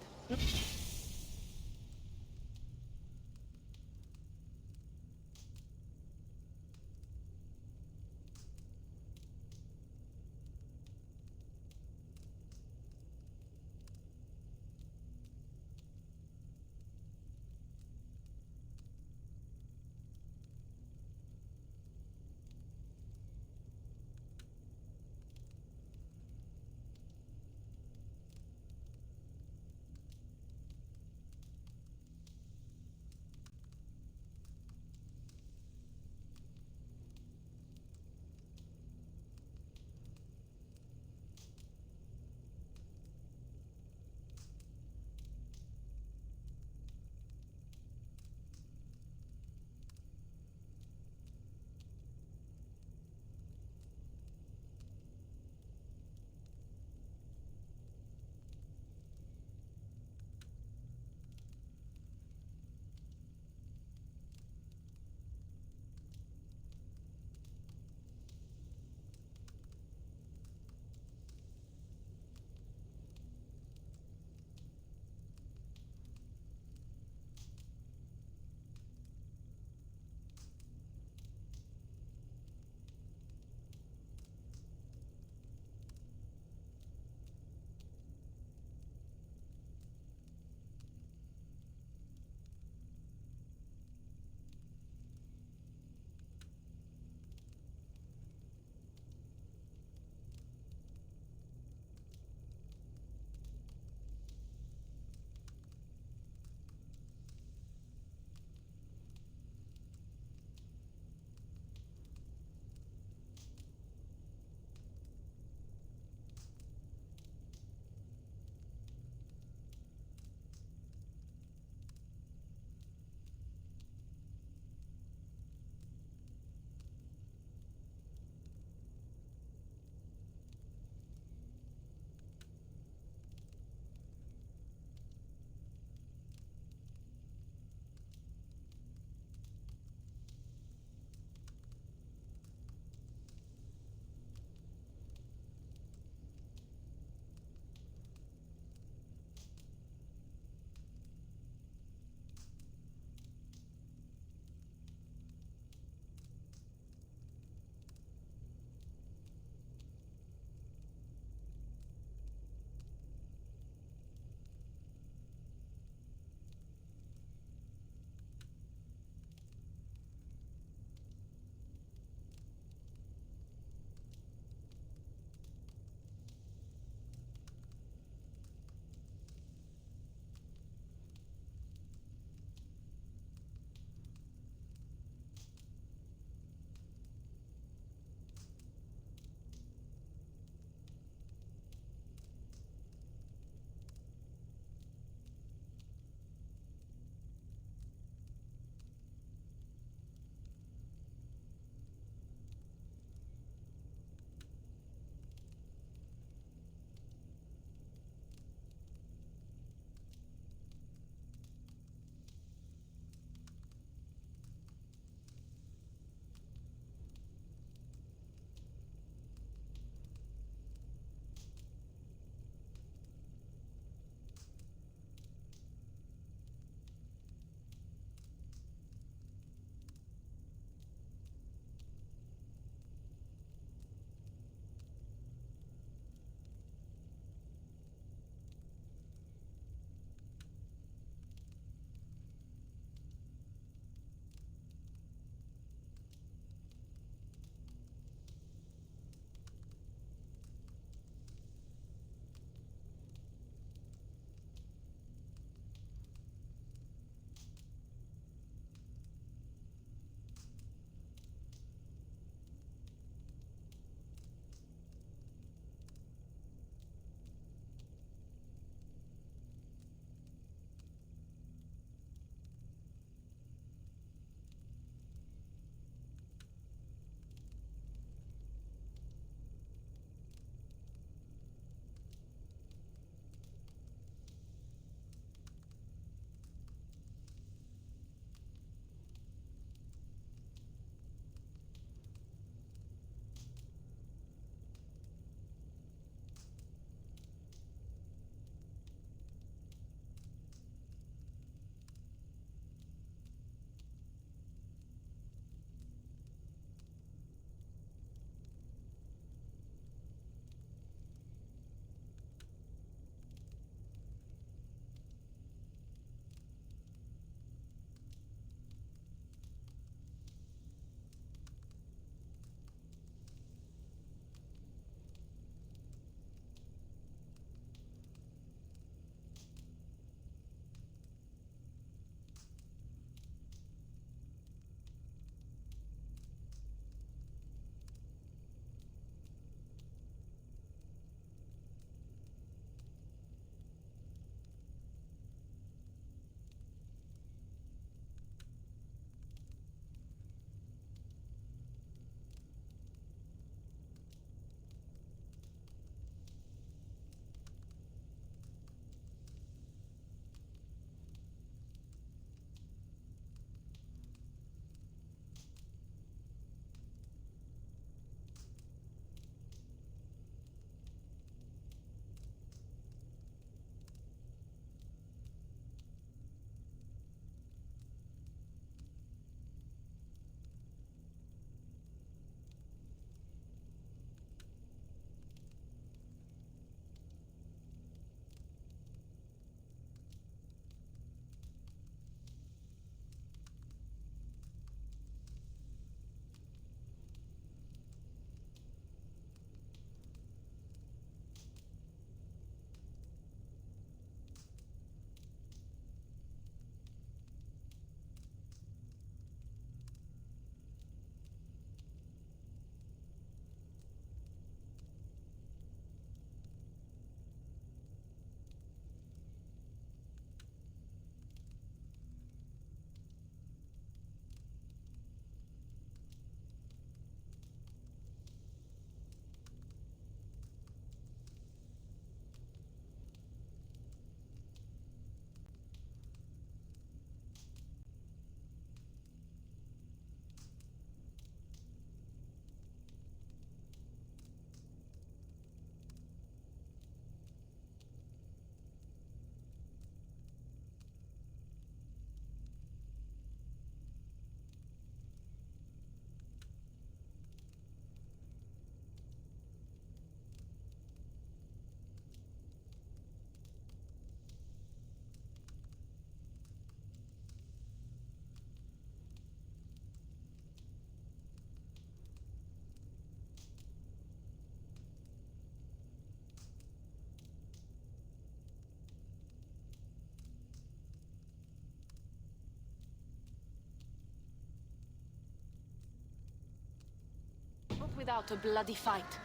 without a bloody fight.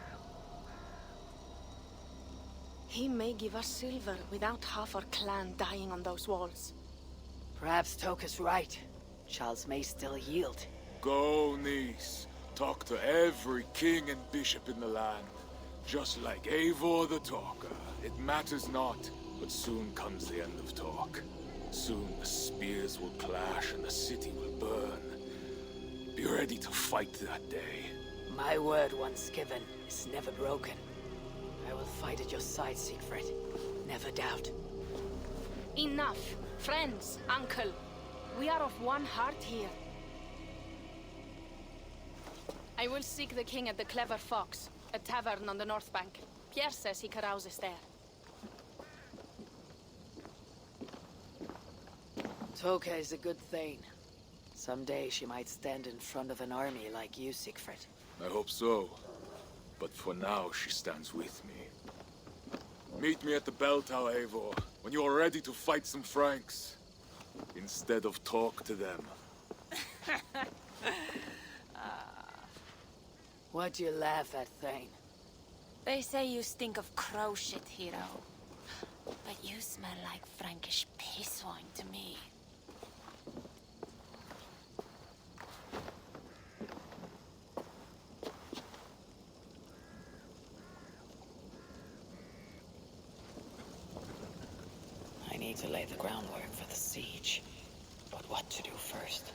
He may give us silver without half our clan dying on those walls. Perhaps Toka's right. Charles may still yield. Go, niece. Talk to every king and bishop in the land. Just like Eivor the Talker. It matters not, but soon comes the end of talk. Soon the spears will clash and the city will burn. Be ready to fight that day. My word once given is never broken. I will fight at your side, Siegfried. Never doubt. Enough. Friends, uncle. We are of one heart here. I will seek the king at the Clever Fox, a tavern on the north bank. Pierre says he carouses there. Toka is a good thane. Someday she might stand in front of an army like you, Siegfried. I hope so. But for now, she stands with me. Meet me at the bell tower, Eivor, when you are ready to fight some Franks. Instead of talk to them. What do you laugh at, Thane? They say you stink of crow shit, hero. But you smell like Frankish piss wine to me. I need to lay the groundwork for the siege. But what to do first?